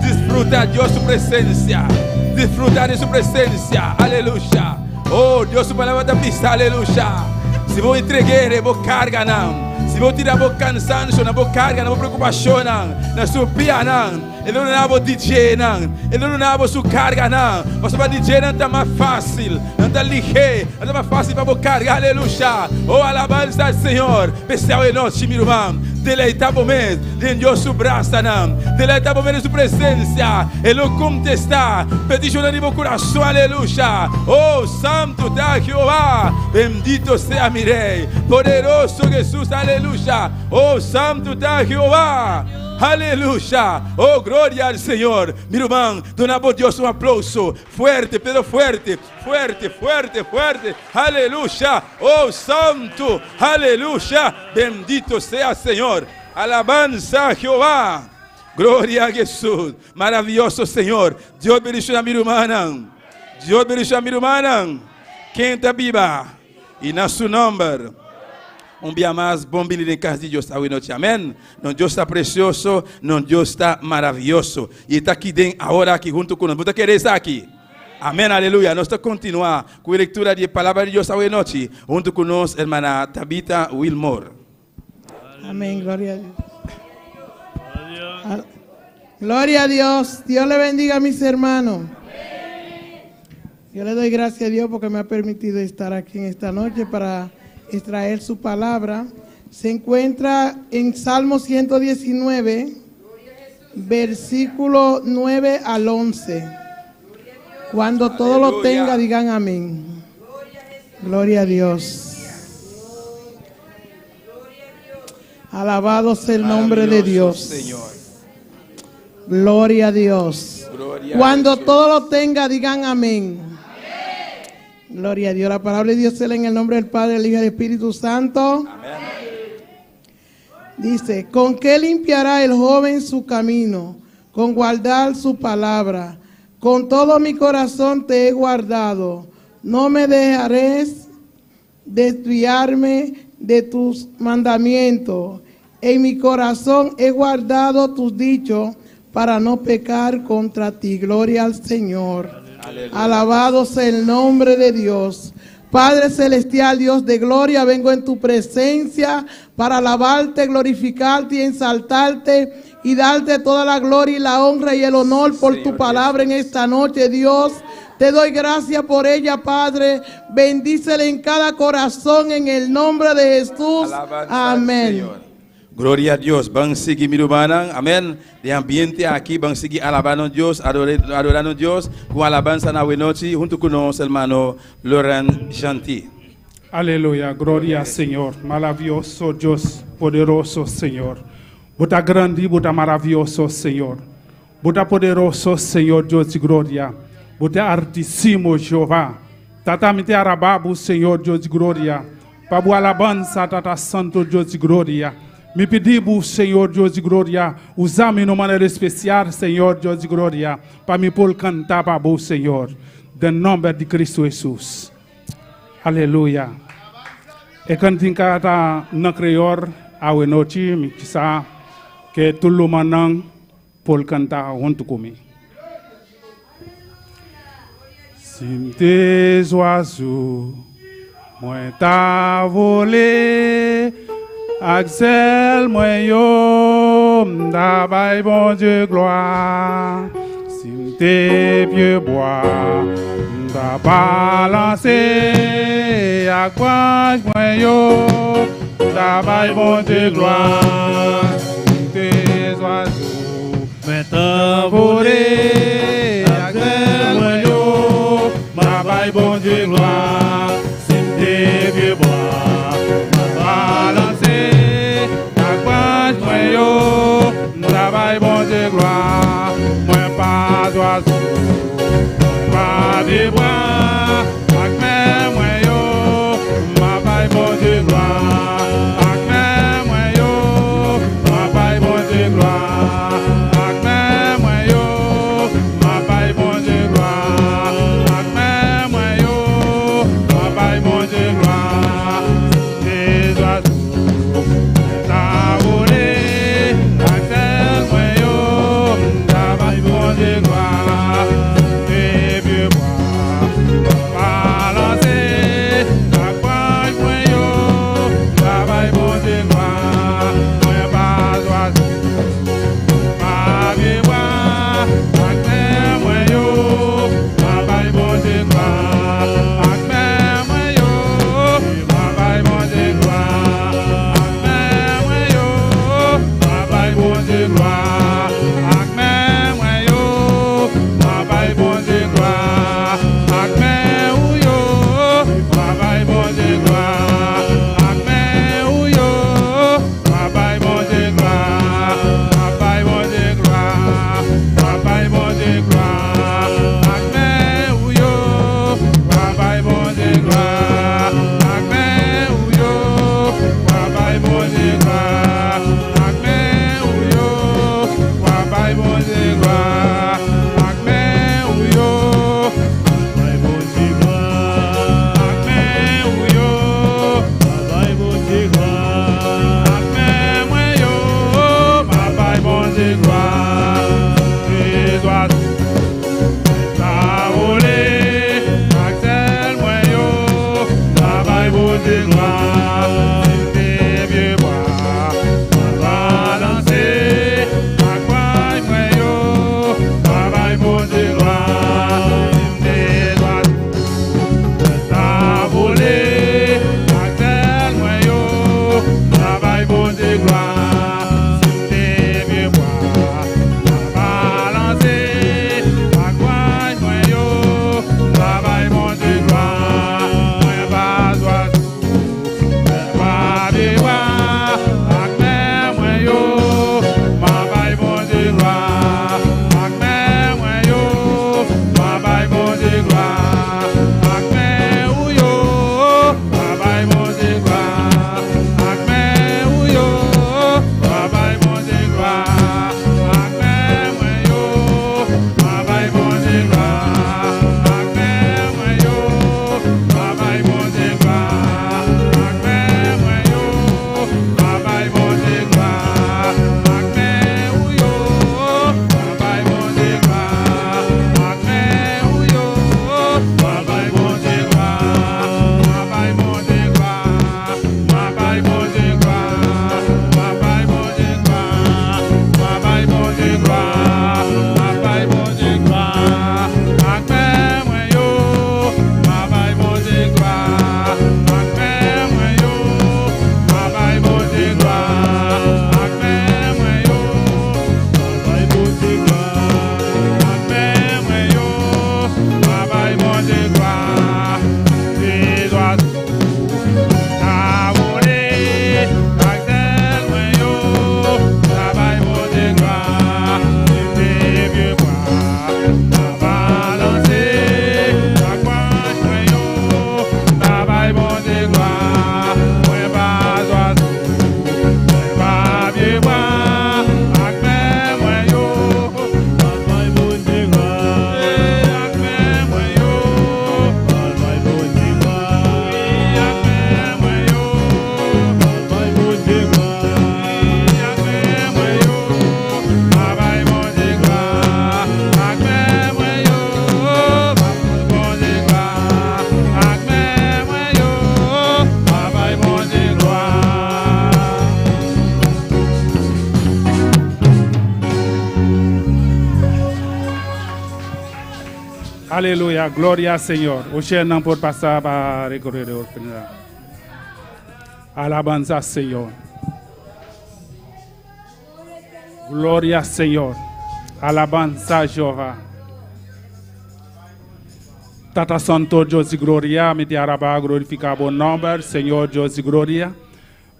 Disfruta Dios su presencia. Disfruta de su presencia, aleluya. Oh, Dios su palabra te pisa, aleluya. Se vou entregar, vou carga não. Se vou tirar vou cansanço, não vou carga, não vou preocupação não. Na sua pia não. Ele não vou DJ não. Ele não vou sua carga não. Mas para DJ não tá mais fácil, não tá ligeiro, não tá mais fácil para vou carga, aleluya. Oh, alabança ao Senhor. Pessoal é nosso, meu irmão. Deleitamos mesmo, Deus su braço não. Deleitamos mesmo sua presença. Ele não contesta. Petição no meu coração, aleluya. Oh, santo da Jeová. Bendito sea mi rei. Poderoso Jesus, aleluya. Oh, santo da Jeová. Aleluya. Oh, gloria al Señor. Mi hermano, donamos Dios un aplauso fuerte, pero fuerte, fuerte, fuerte, fuerte. Aleluya. Oh, santo. Aleluya. Bendito sea Señor. Alabanza a Jehová. Gloria a Jesús. Maravilloso Señor. Dios bendiga a mi hermana. Dios bendiga a mi hermana. Quem está viva. E na seu nome. Um dia mais, bom vir em casa de Deus esta noite, amém? Não Deus está precioso, não Deus está maravilhoso. E está aqui dentro, agora aqui junto conosco. Você quer estar aqui? Amém, aleluia. Nós vamos continuar com a leitura da palavra de Deus esta noite, junto conosco, irmã Tabitha Wilmore. Amén, gloria a Dios. Gloria a Dios. Dios le bendiga a mis hermanos. Yo le doy gracias a Dios porque me ha permitido estar aquí en esta noche para extraer su palabra. Se encuentra en Salmo 119, versículo 9 al 11. Cuando todo lo tenga, digan amén. Gloria a Dios. Alabado sea el nombre de Dios. Gloria a Dios. Cuando todo lo tenga, digan amén. Gloria a Dios. La palabra de Dios se lee en el nombre del Padre, del Hijo y del Espíritu Santo. Amén. Dice, ¿con qué limpiará el joven su camino? Con guardar su palabra. Con todo mi corazón te he guardado. No me dejaré desviarme de tus mandamientos. En mi corazón he guardado tus dichos para no pecar contra ti. Gloria al Señor. Aleluya. Alabado sea el nombre de Dios. Padre celestial, Dios de gloria, vengo en tu presencia para alabarte, glorificarte y exaltarte y darte toda la gloria y la honra y el honor por tu palabra en esta noche, Dios. Te doy gracias por ella, Padre. Bendícele en cada corazón en el nombre de Jesús. Amén. Gloria a Dios. Vamos a seguir mi hermana. Amén. De ambiente aquí, vamos a seguir alabando a Dios, adorando a Dios, con alabanza en la noche, junto con nosotros, hermano Laurent Gentil. Aleluya. Gloria al Señor. Maravilloso Dios, poderoso Señor. Bota grande, bota maravilloso Señor. Bota poderoso Señor, Dios de gloria. Bota altísimo Jehová. Tatamite arababu Señor, Dios de gloria. Pabu alabanza, tata santo Dios de gloria. Me pedimos, Senhor Deus de glória, usar-me de uma maneira especial, Senhor Deus de glória, para me poder cantar para o Senhor, em nome de Cristo Jesus. Aleluia. E quando canta na crior, a noite, me quisa que todo mundo pode cantar junto comigo. Sintes oiseaux, moi ta volé. Axel moyo, d'abord bon Dieu gloire. Si tes pieds bois, t'a balancé. Aquage moyo, d'abord bon Dieu gloire. Si tes oiseaux, maintenant volé. Axel moyo, d'abord bon Dieu gloire. Si tes pieds bois, t'a balancé. Yo, travail bon de gloire, moi pas d'oiseau, pas de bois, avec moi yo, ma paille bon de gloire, avec moi yo, ma paille bon de gloire, avec moi yo, ma paille bon de gloire, avec moi yo, Alléluia, gloria al Señor. Usted no puede pasar para recorrer el final. Alabanza al Señor. Gloria al Señor. Alabanza a Jehová. Tata Santo Dios y Gloria, me te araba glorificar buen nombre, Señor Dios y Gloria.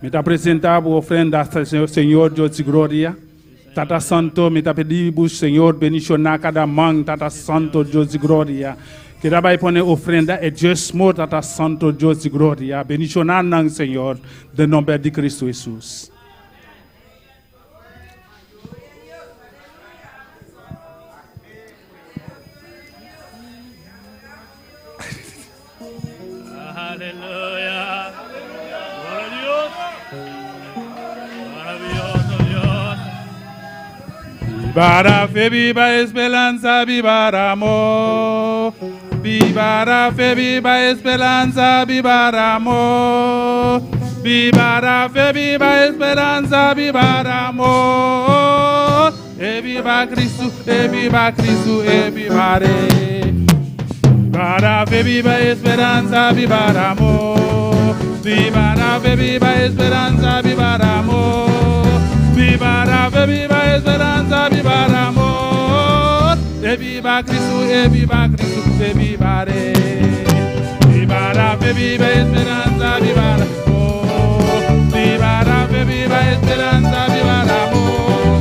Me te apresentar por ofrenda, Señor Dios y Gloria. Tata Santo, me te pedir, Señor, bendicionar cada man, Tata Santo Dios y Gloria. Que dabai poner ofrenda e diezmo, Tata Santo Dios y Gloria. Bendicionar, Señor, de nombre de Cristo Jesús. Aleluya. Gloria a Dios. Maravilloso Dios. Viva la fe, viva esperanza, viva el amor. Viva la fe, viva esperanza, viva el amor. Viva la fe, viva esperanza, viva el amor. E viva Cristo, e viva Cristo, e viva Rey. Viva la fe, viva esperanza, viva el amor. Viva la fe, viva esperanza, viva el amor. Viva la fe, viva esperanza, viva el amor. E viva Cristo, e viva Cristo, e viva Rey. Viva la fe, viva esperanza, viva el amor. Viva la fe, viva esperanza, viva el amor.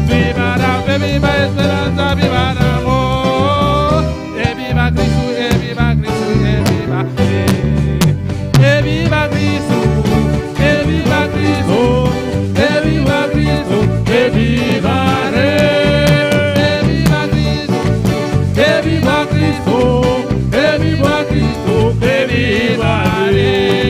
Viva la fe, viva esperanza, viva el amor. E viva Cristo, e viva Cristo, e viva Rey. E viva Cristo, e viva Cristo, e viva Cristo, e viva Rey. E viva Cristo, e viva Cristo, e viva Cristo, e viva Rey.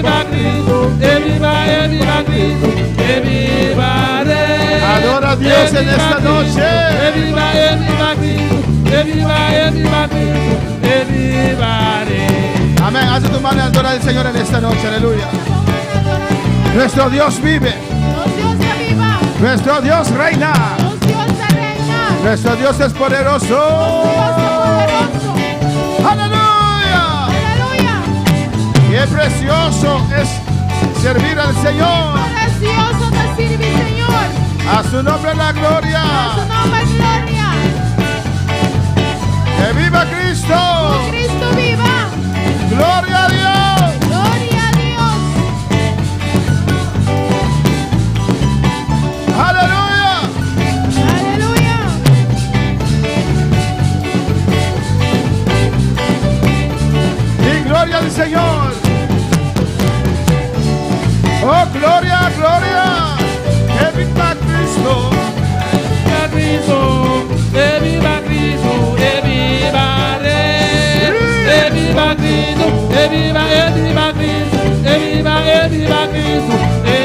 viva Cristo, viva Cristo, viva Rey. Adora a Dios en esta noche. Viva Cristo, viva Cristo, viva Rey. Amén. Haz tu mano y adora al Señor en esta noche. Aleluya. Nuestro Dios vive. Nuestro Dios reina. Nuestro Dios es poderoso. Aleluya. Qué precioso es servir al Señor. A su nombre la gloria. Que viva Cristo. Cristo viva. Gloria a Dios. Gloria a Dios. Aleluya. Aleluya. Y gloria al Señor. Oh, gloria, gloria. Que viva Cristo. Viva Cristo, viva Cristo, viva Rey. Viva Cristo, viva Cristo, viva Cristo,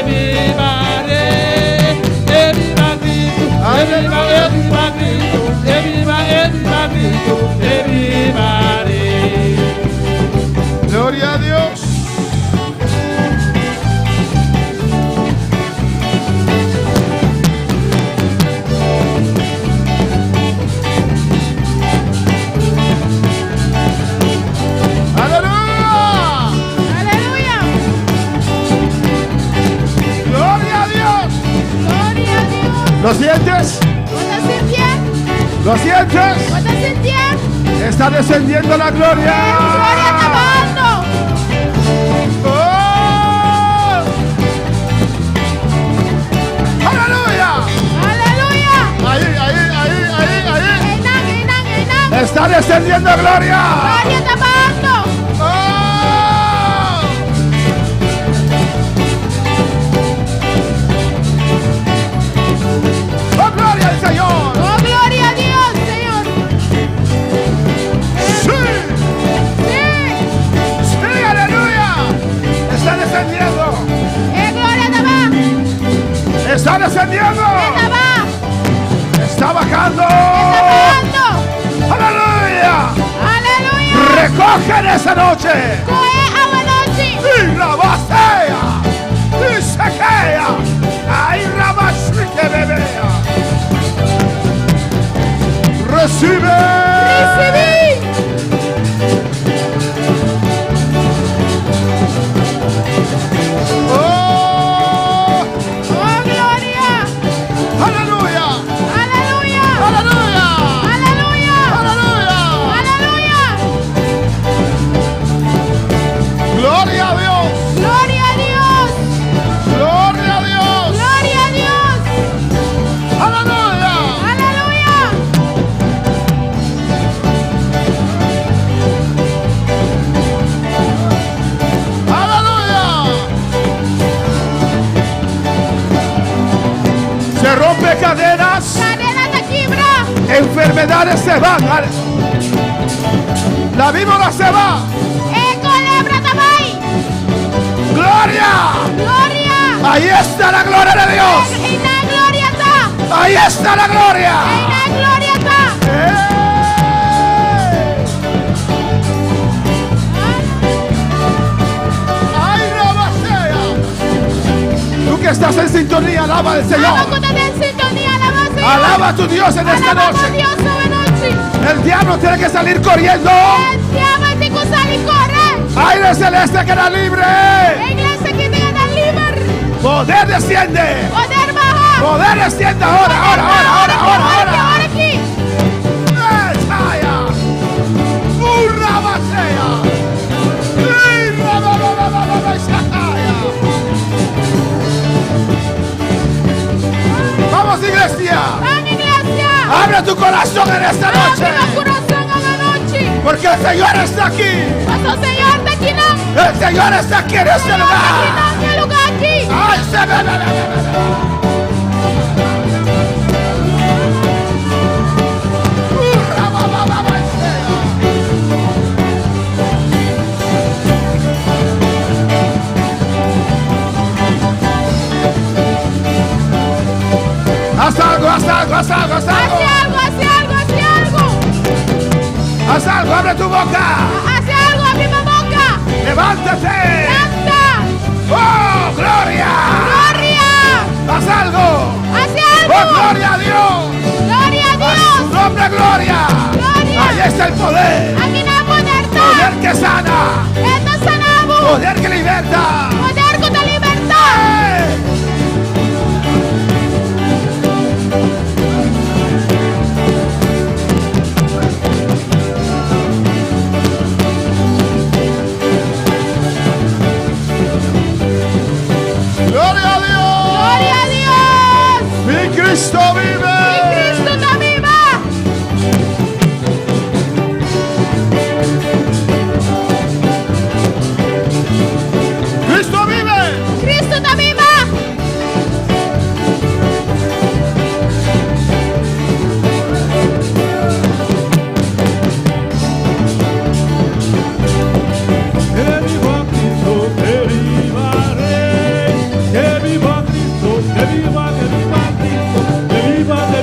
viva Rey. Viva Cristo, viva Cristo, viva Cristo, viva Rey. Gloria a Dios. Aleluya. Gloria a Dios. Gloria a Dios. ¿Lo sientes? ¿Puedes sentir? ¿Lo sientes? ¿Puedes sentir? Está descendiendo la gloria. Gloria está bajando. ¡Oh! ¡Aleluya! Aleluya. Ahí. Enang. Está descendiendo gloria. Gloria está bajando. ¡Oh! ¡Oh, gloria al Señor! Oh, gloria a Dios, Señor. ¡Sí! Sí. ¡Sí, aleluya! Está descendiendo. Gloria está bajando. Está descendiendo. Está bajando. Está bajando. Está bajando. ¡Aleluya! Aleluya. Recogen esa noche. Coge agua noche. Y la vacía. Y sequea. Ahí la vacía que bebea. Recibe. Recibí. Oh, Oh, gloria. aleluya. Aleluya. Aleluya. Aleluya. Aleluya. Aleluya. Gloria a Dios. Gloria a Dios. Gloria a Dios. Gloria a Dios. Aleluya. Aleluya. Aleluya. Se rompe cadenas. Cadena de quiebra. Enfermedades se van. La víbora se va. Culebra tamay. Gloria. Gloria. Ahí está la gloria de Dios. Y la gloria está. Ahí está la gloria. Y la gloria está. ¡Ay, Rabasea! Tú que estás en sintonía, alaba al Señor. Alaba con en sintonía, alaba al Señor. Alaba a tu Dios en esta Alabamos a noche. Dios esta noche. El diablo tiene que salir corriendo. El diablo tiene que salir correr. Aire celeste queda libre. La iglesia que te gana libre. Poder desciende. Poder bajar. Poder desciende ahora. Ahora aquí. ¡Echaya! ¡Un Rabasea! ¡Y Rabasea! Vamos, iglesia. Ven, iglesia. Abre tu corazón en esta noche. Abre el corazón a la noche. Porque el Señor está aquí. Nuestro Señor de aquí no. El Señor está aquí en este lugar. Aquí no, en el lugar aquí. ¡Ay, se ve! haz algo, haz Hace algo. algo, hace algo, hace algo. Haz algo, abre tu boca. Hace algo, abre mi boca. Levántate. Canta. ¡Oh, gloria! Gloria. ¡Haz algo! Hace ¡Oh, algo. gloria a Dios! Gloria a ¡A Dios. su nombre, gloria! Gloria. Ahí está el poder. Aquí no hay poder. Poder que sana. Esto sanamos. Poder que liberta. Poder con la libertad. ¡Gloria a Dios! Gloria a Dios. ¡Mi Cristo vive! Y Cristo está viva. ¡Cristo vive! Cristo está viva. Que viva Cristo, que viva Rey. Que viva Cristo, que viva Cristo. Que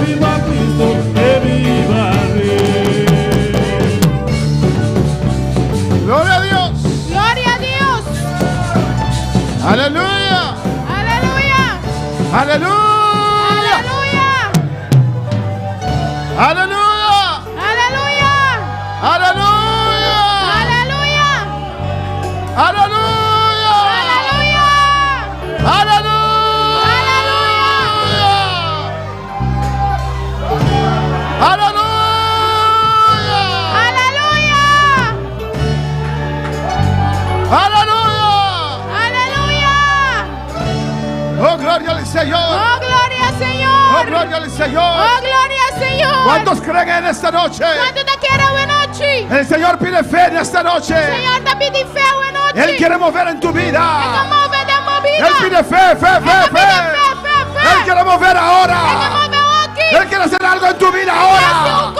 viva Cristo, que viva Rey. ¡Gloria a Dios! Gloria a Dios. ¡Aleluya! Aleluya. ¡Aleluya! Aleluya. ¡Aleluya! Aleluya. ¡Aleluya! Aleluya. ¡Aleluya! Aleluya. ¡Aleluya! ¡Aleluya! Aleluya. ¡Oh, gloria al Señor! Oh, gloria al ¡Oh, Señor. gloria al Señor! Oh, gloria al Señor. ¿Cuántos creen en esta noche? ¿Cuánto te quiere buena noche? El Señor pide fe en esta noche. Señor te pide fe buena noche. Él quiere mover en tu vida. Como ve de movida. Él pide fe, fe, fe, fe. Él quiere mover ahora. Él quiere hacer algo en tu vida ahora.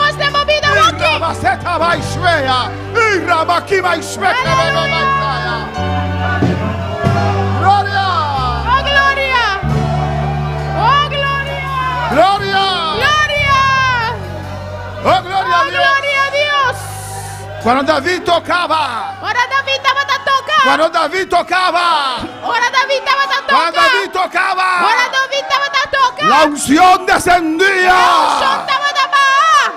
Rabaceta baishwea. Y rabaki baishwea. Gloria. Oh, gloria. Oh, gloria. Gloria. Gloria. Oh, gloria a Oh, Dios. gloria a Dios. Cuando David tocaba. Ahora David estaba a tocar. Cuando David tocaba. Ahora David estaba a Cuando tocar. David tocaba. Ahora David estaba a tocar. La unción descendía. Son estaba a tapar.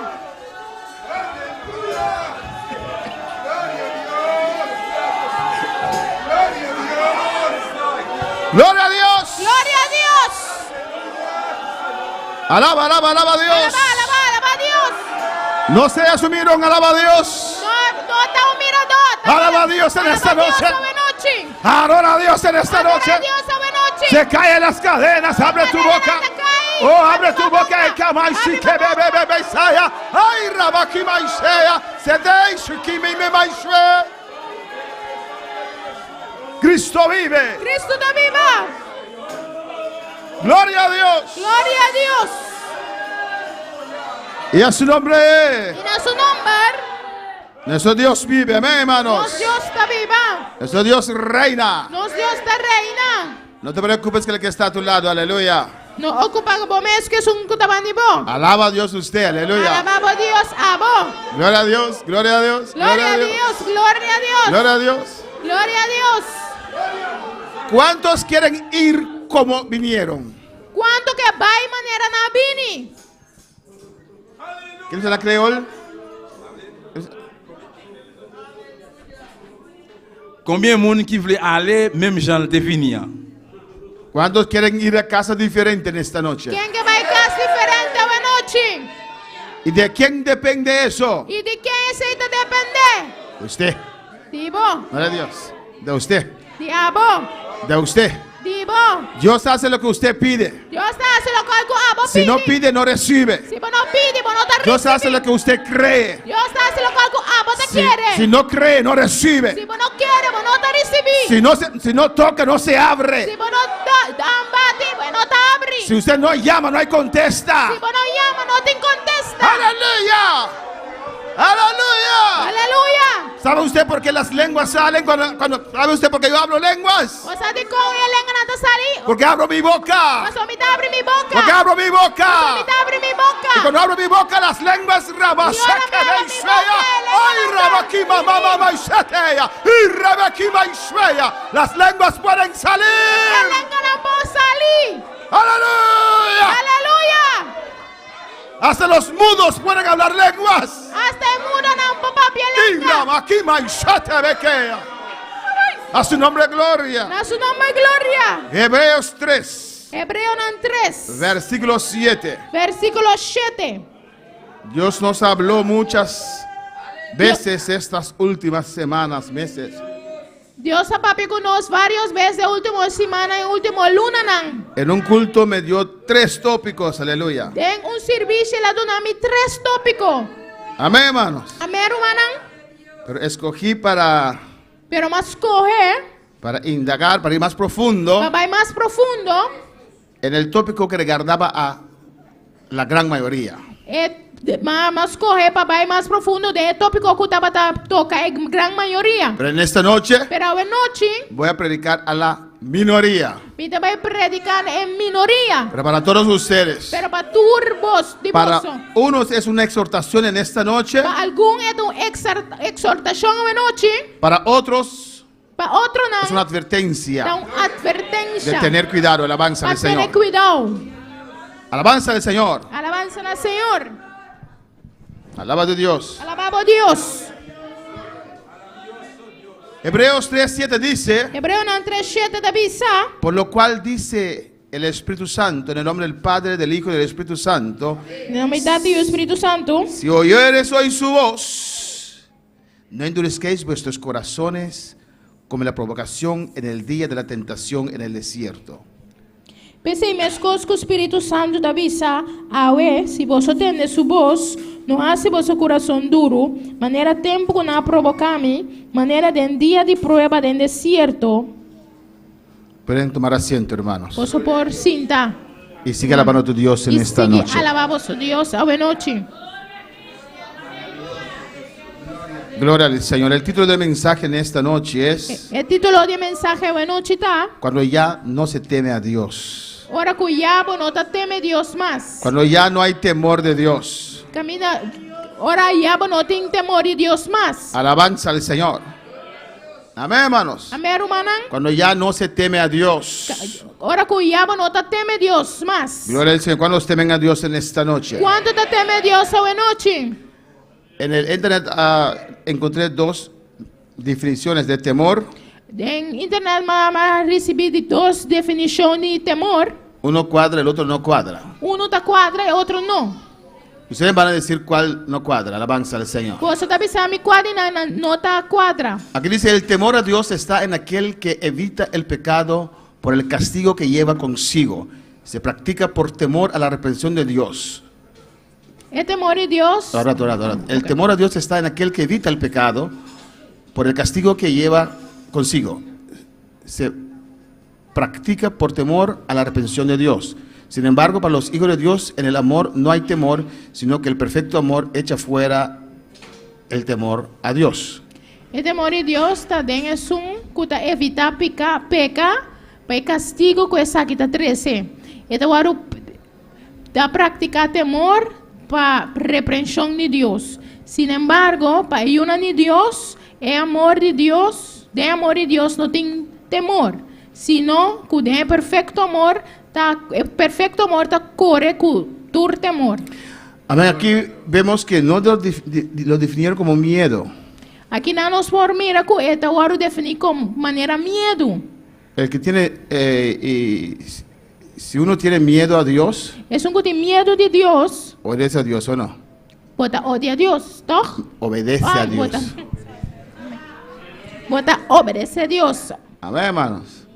Gloria a Dios. Gloria a Dios. Alaba, alaba, alaba a Dios. Alaba, alaba a Dios. No se asumieron, alaba a Dios. No está un mirador. Alaba a Dios en esta noche. Adora a Dios en esta noche. Se caen las cadenas. Abre tu boca. Oh, abre tu boca. Ay, Rabaki Maisea. Se deishukimi me maishwe. Cristo vive. Cristo está viva. Gloria a Dios. Gloria a Dios. Y a su nombre. Y en su nombre. Nuestro Dios vive, amén, hermanos. Nos Dios está viva. Nuestro Dios reina. Nos Dios está reina. No te preocupes que el que está a tu lado, aleluya. No ocupa como mes que son kutabanibo. Alaba a Dios usted, aleluya. Alabamos a Dios, abo. Gloria a Dios, gloria a Dios. Gloria a Dios, gloria a Dios. Gloria a Dios. Gloria a Dios. ¿Cuántos quieren ir como vinieron? ¿Cuánto que va y manera na bini? ¿Quién se la creó? Combien de monde qui voulait aller, même Jean le définir. ¿Cuántos quieren ir a casa diferente en esta noche? ¿Quién que va a casa diferente a noche? ¿Y de quién depende eso? ¿Y de quién es esto depende? De usted. Divo, Gloria a Dios. De usted. diabo, De usted. divo. Dios hace lo que usted pide. Dios hace lo que algo abo Si no pide, no recibe. Si vos no pide, vos no te Dios hace recibes. lo que usted cree. Dios hace lo que algo abo te Si, quiere. si no cree, no recibe. Si vos no quieres, vos no te recibís. Si no toca, no se Si abre. vos no dan bati, vos no te abres. Si usted no llama, no hay contesta. Si vos no llamas, no te contesta. Aleluya. Aleluya. Aleluya. ¿Sabe usted por qué las lenguas salen ¿sabe usted por qué yo hablo lenguas? Wasa di ko yung lenga na to sali. Porque abro mi boca. Wasa umita abri mi boca. Porque abro mi boca. Umita abri mi boca. Y cuando abro mi boca, las lenguas rabasetea. Ay, rabakima mama ishetea. Y rabakima ishetea. Las lenguas pueden salir. Lenga na po sali. Aleluya. Hallelujah. Hasta los mudos pueden hablar lenguas. Hasta el mundo na po Y papielengua. rabakima ishetea bekea. A su nombre gloria. Na su nombre gloria. Hebreos 3, Hebreo nan 3. versículo 7. Versículo 7. Dios nos habló muchas veces estas últimas semanas, meses. Dios ha papi con nos varias veces de última semana y último luna nan. En un culto me dio 3 tópicos, aleluya. Den un servicio la donami 3 tópicos. Amén, hermanos. Amén, hermanan. Pero escogí para Pero más coger, indagar, para ir más profundo para ir más profundo, en el tópico que regardaba a la gran mayoría. más coger para ir más profundo de tópico que estaba toca en gran mayoría. Pero en esta noche Pero hoy noche, voy a predicar a la minoría. te voy a predicar en minoría. Pero para todos ustedes, Pero para turbos, para divoso. unos es una exhortación en esta noche, Para algún es una exhortación hoy noche. para otros Para otro es una no, advertencia da una advertencia. de tener cuidado, alabanza Para del tener Señor. cuidado. Alabanza del Señor. Alabanza al Señor. Alaba de Dios. Alabamos a Dios. Hebreos 3:7 dice, Hebreo 3:7 de avisa. por lo cual dice el Espíritu Santo, en el nombre del Padre, del Hijo y del Espíritu Santo, En nombre de Dios Espíritu Santo. si oyeres hoy su voz, no endurezcáis vuestros corazones como en la provocación en el día de la tentación en el desierto. Pensei mescos que o Espírito Santo da avisa. Awe, se vos atende su voz, não hace vosso coração duro, maneira tempo que não provocar-me, maneira de dia de prueba de desierto. Pueden tomar asiento, hermanos, Vosso por cinta. y sigue alabando a tu Dios en E esta sigue noche. alabar vosso Deus a noite. Gloria al Señor. El título del mensaje en esta noche es O título de mensagem a noite tá. Cuando ya no se teme a Dios. Ora que o diabo não tá teme Deus mais. Cuando ya no hay temor de Dios. Camina. Ora o diabo não tem temor de Deus mais. Alabanza al Señor. Amén, hermanos. Amém, irmãs? Cuando ya no se teme a Dios. Ora que o diabo não tá teme Deus mais. Gloria al Señor. ¿Cuántos temen a Dios en esta noche? Quando tá teme Deus a noite? En el internet encontré 2 definiciones de temor. En internet recebi de 2 definições de temor. Uno cuadra, el otro no cuadra. Um tá quadra e outro não. Ustedes van a decir cuál no cuadra. Alabanza al Señor. Você tá pensando qual não tá quadra. Aquí dice, el temor a Dios está en aquel que evita el pecado por el castigo que lleva consigo. Se practica por temor a la reprensión de Dios. É temor de Deus. Ahora. El temor a Dios está en aquel que evita el pecado por el castigo que lleva consigo. Se practica por temor a la reprensión de Dios. Sin embargo, para los hijos de Dios, en el amor no hay temor, sino que el perfecto amor echa fuera el temor a Dios. É temor de Deus também é que tá evitar pecar, para castigo com essa que tá 13. Então, da praticar temor para repreensão de Deus. Sin embargo, para ayunar de Deus, é amor de Deus. De amor de Deus não tem temor. Sino que de perfeito amor tá corre com tu temor. Amén. Aquí vemos que no lo definieron como miedo. Aqui não nos por mira que esta agora definir como maneira medo. El que tiene, si uno tiene miedo a Dios, É que tem medo de Deus, obedece a Dios o no. bota odia a Deus, toch? Obedece a Ai, Dios. Bota obedece a Deus. Amén, hermanos.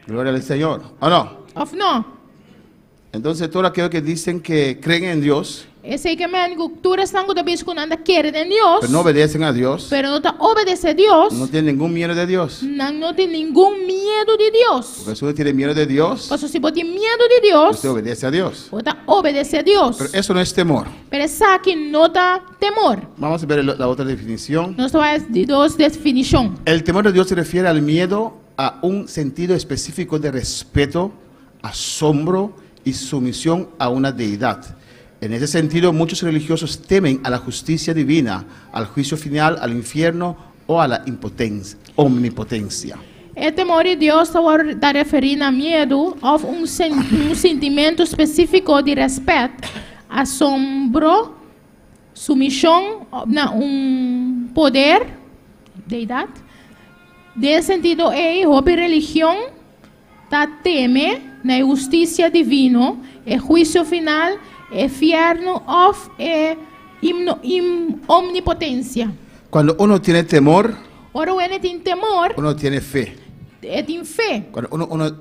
Gloria al Señor. ¿O no? Of não? Entonces, todos aquellos que dicen que creen en Dios, Esse que me cultura estão da vez quando anda querer em Deus, pero no obedecen a Dios, pero não tá obedece a Deus, no tienen ningún miedo de Dios. não tem nenhum medo de Deus. Porque si uno tiene miedo de Dios, Porque se você tem medo de Deus, usted obedece a Dios. você obedece a Deus. Pero eso no es temor. Pero essa aqui não tá temor. Vamos a ver la otra definición. Nós temos de duas definições. El temor de Dios se refiere al miedo a un sentido específico de respeto, asombro y sumisión a una deidad. En ese sentido, muchos religiosos temen a la justicia divina, al juicio final, al infierno o a la omnipotencia. O temor de Deus está referindo a medo a sentimento específico de respeito, assombro, submissão a poder, deidade. Nesse sentido, a religião teme na justiça divina, o juízo final, infierno of omnipotência. Cuando uno tiene temor, Ora uno tem temor, uno tiene fe. tem fé. Cuando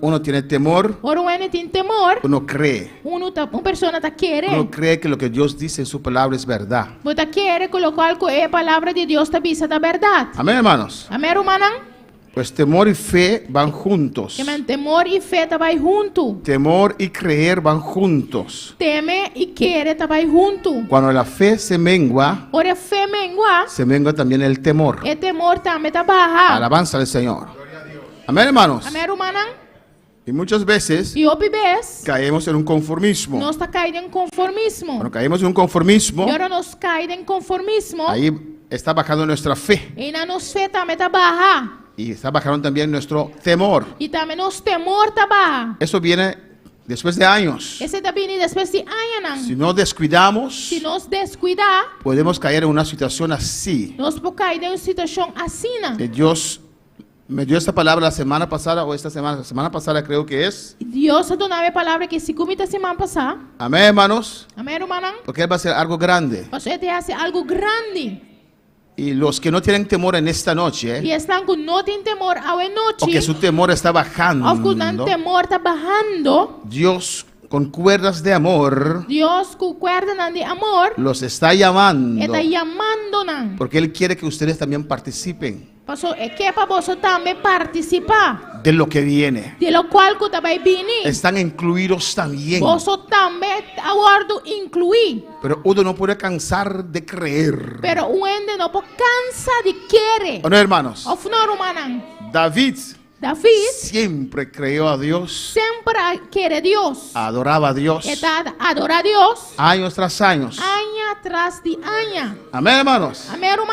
uno tiene temor, Ora uno tem temor, uno cree. uma pessoa está querendo. Uno cree que lo que Dios dice en su palabra es verdad. Você quer colocar a palavra de Deus está vista da verdade. Amén, hermanos. Amém, irmão? Pues temor y fe van juntos. Que temor e fé vai junto. Temor y creer van juntos. Teme e querer vai junto. Cuando la fe se mengua, Ora a fé mengua, se mengua también el temor. e temor também está barra. Alabanza al Señor. Amén, hermanos. Amém, irmão? Y muchas veces E outra vez, caemos en un conformismo. nós está caindo em conformismo. Cuando caemos en un conformismo, E ora nós caímos em conformismo. ahí está bajando nuestra fe. E na nossa fé também está barra. Y está bajando también nuestro temor. E também nosso temor está barra. Eso viene después de años. Esse está vindo depois de anos. Si no descuidamos, Se nós descuidar, podemos caer en una situación así. nós podemos cair em uma situação assim. Que Dios me dio esta palabra la semana pasada o esta semana, la semana pasada creo que es. Deus deu a palavra que se comita semana passada. Amén, hermanos. Amém, irmão? Porque Él va a hacer algo grande. Você te hace algo grande. Y los que no tienen temor en esta noche, E estão com não tem temor ao noite. porque su temor está Ou com bajando, temor está barrando. Dios con cuerdas de amor Deus com cuerda de amor los está llamando. está chamando. Porque Él quiere que ustedes también participen Pastor, é que é para você também participar. de lo que viene. De lo qual que vai vir. Están incluidos también. Você também aguardo incluir. Pero uno no puede cansar de creer. Pero o ende não pode cansar de querer. ¿O no, hermanos? Of não, irmão? David David siempre creyó a Dios, sempre quer Deus. adoraba a Dios, Adora a Deus. años tras años. Ano atrás de ano. Amén, hermanos. Amém, irmão?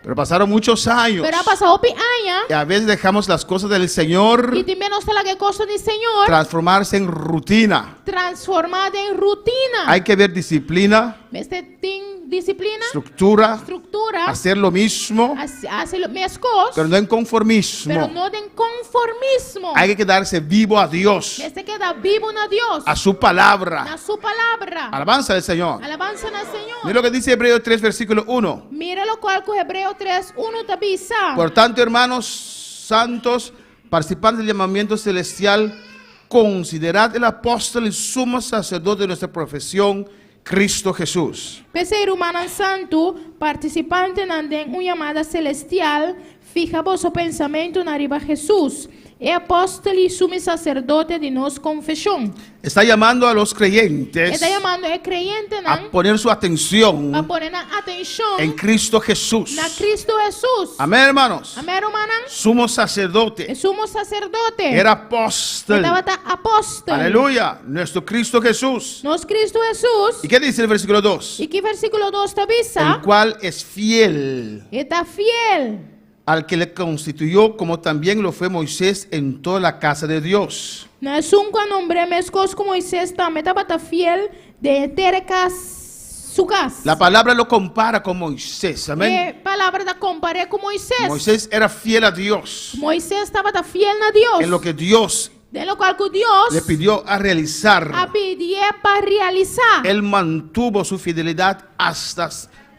Pero pasaron muchos años. Pero ha passado por ano. Y a veces dejamos las cosas del Señor E também nós temos que coisa do Senhor transformarse en rutina. transformada em rotina. Hay que ver disciplina, Você tem disciplina, estructura, estrutura, hacer lo mismo, fazer as mesmas coisas, pero no en conformismo. pero não tem conformismo. Hay que quedarse vivo a Dios, Você queda vivo na Deus, a su palabra. na sua palavra. Alabanza del Señor. Alabanza no Senhor. Mira lo que dice Hebreos 3, versículo 1. Mira lo cual con Hebreo 3:1 te avisa. Por tanto, hermanos santos, participantes del llamamiento celestial, considerad el apóstol y sumo sacerdote de nuestra profesión, Cristo Jesús. Ser humano santo, participante de uma chamada celestial, fija vosso pensamento na riba Jesus. É apóstolo e sumo sacerdote de nossa confissão. Está llamando a los creyentes Está chamando o creyente a poner su atención a poner atenção en Cristo Jesús. na Cristo Jesus. Amén, hermanos. Amém, irmão? Sumo sacerdote. Sumo sacerdote. Era apóstol. Estava apóstolo. Aleluya. Nuestro Cristo Jesús. Nosso Cristo Jesus. ¿Y qué dice el versículo 2? E que versículo 2 te avisa? El cual es fiel Está fiel. al que le constituyó, como también lo fue Moisés en toda la casa de Dios. Não é nunca nombré mescos como Moisés também estava fiel de ter su casa. La palabra lo compara con Moisés. Amén. É palavra da comparé com Moisés. Moisés era fiel a Dios Moisés estava fiel a Deus. en lo que Dios De lo cual que Deus le pidió a realizar. a pedir para realizar. Él mantuvo su fidelidad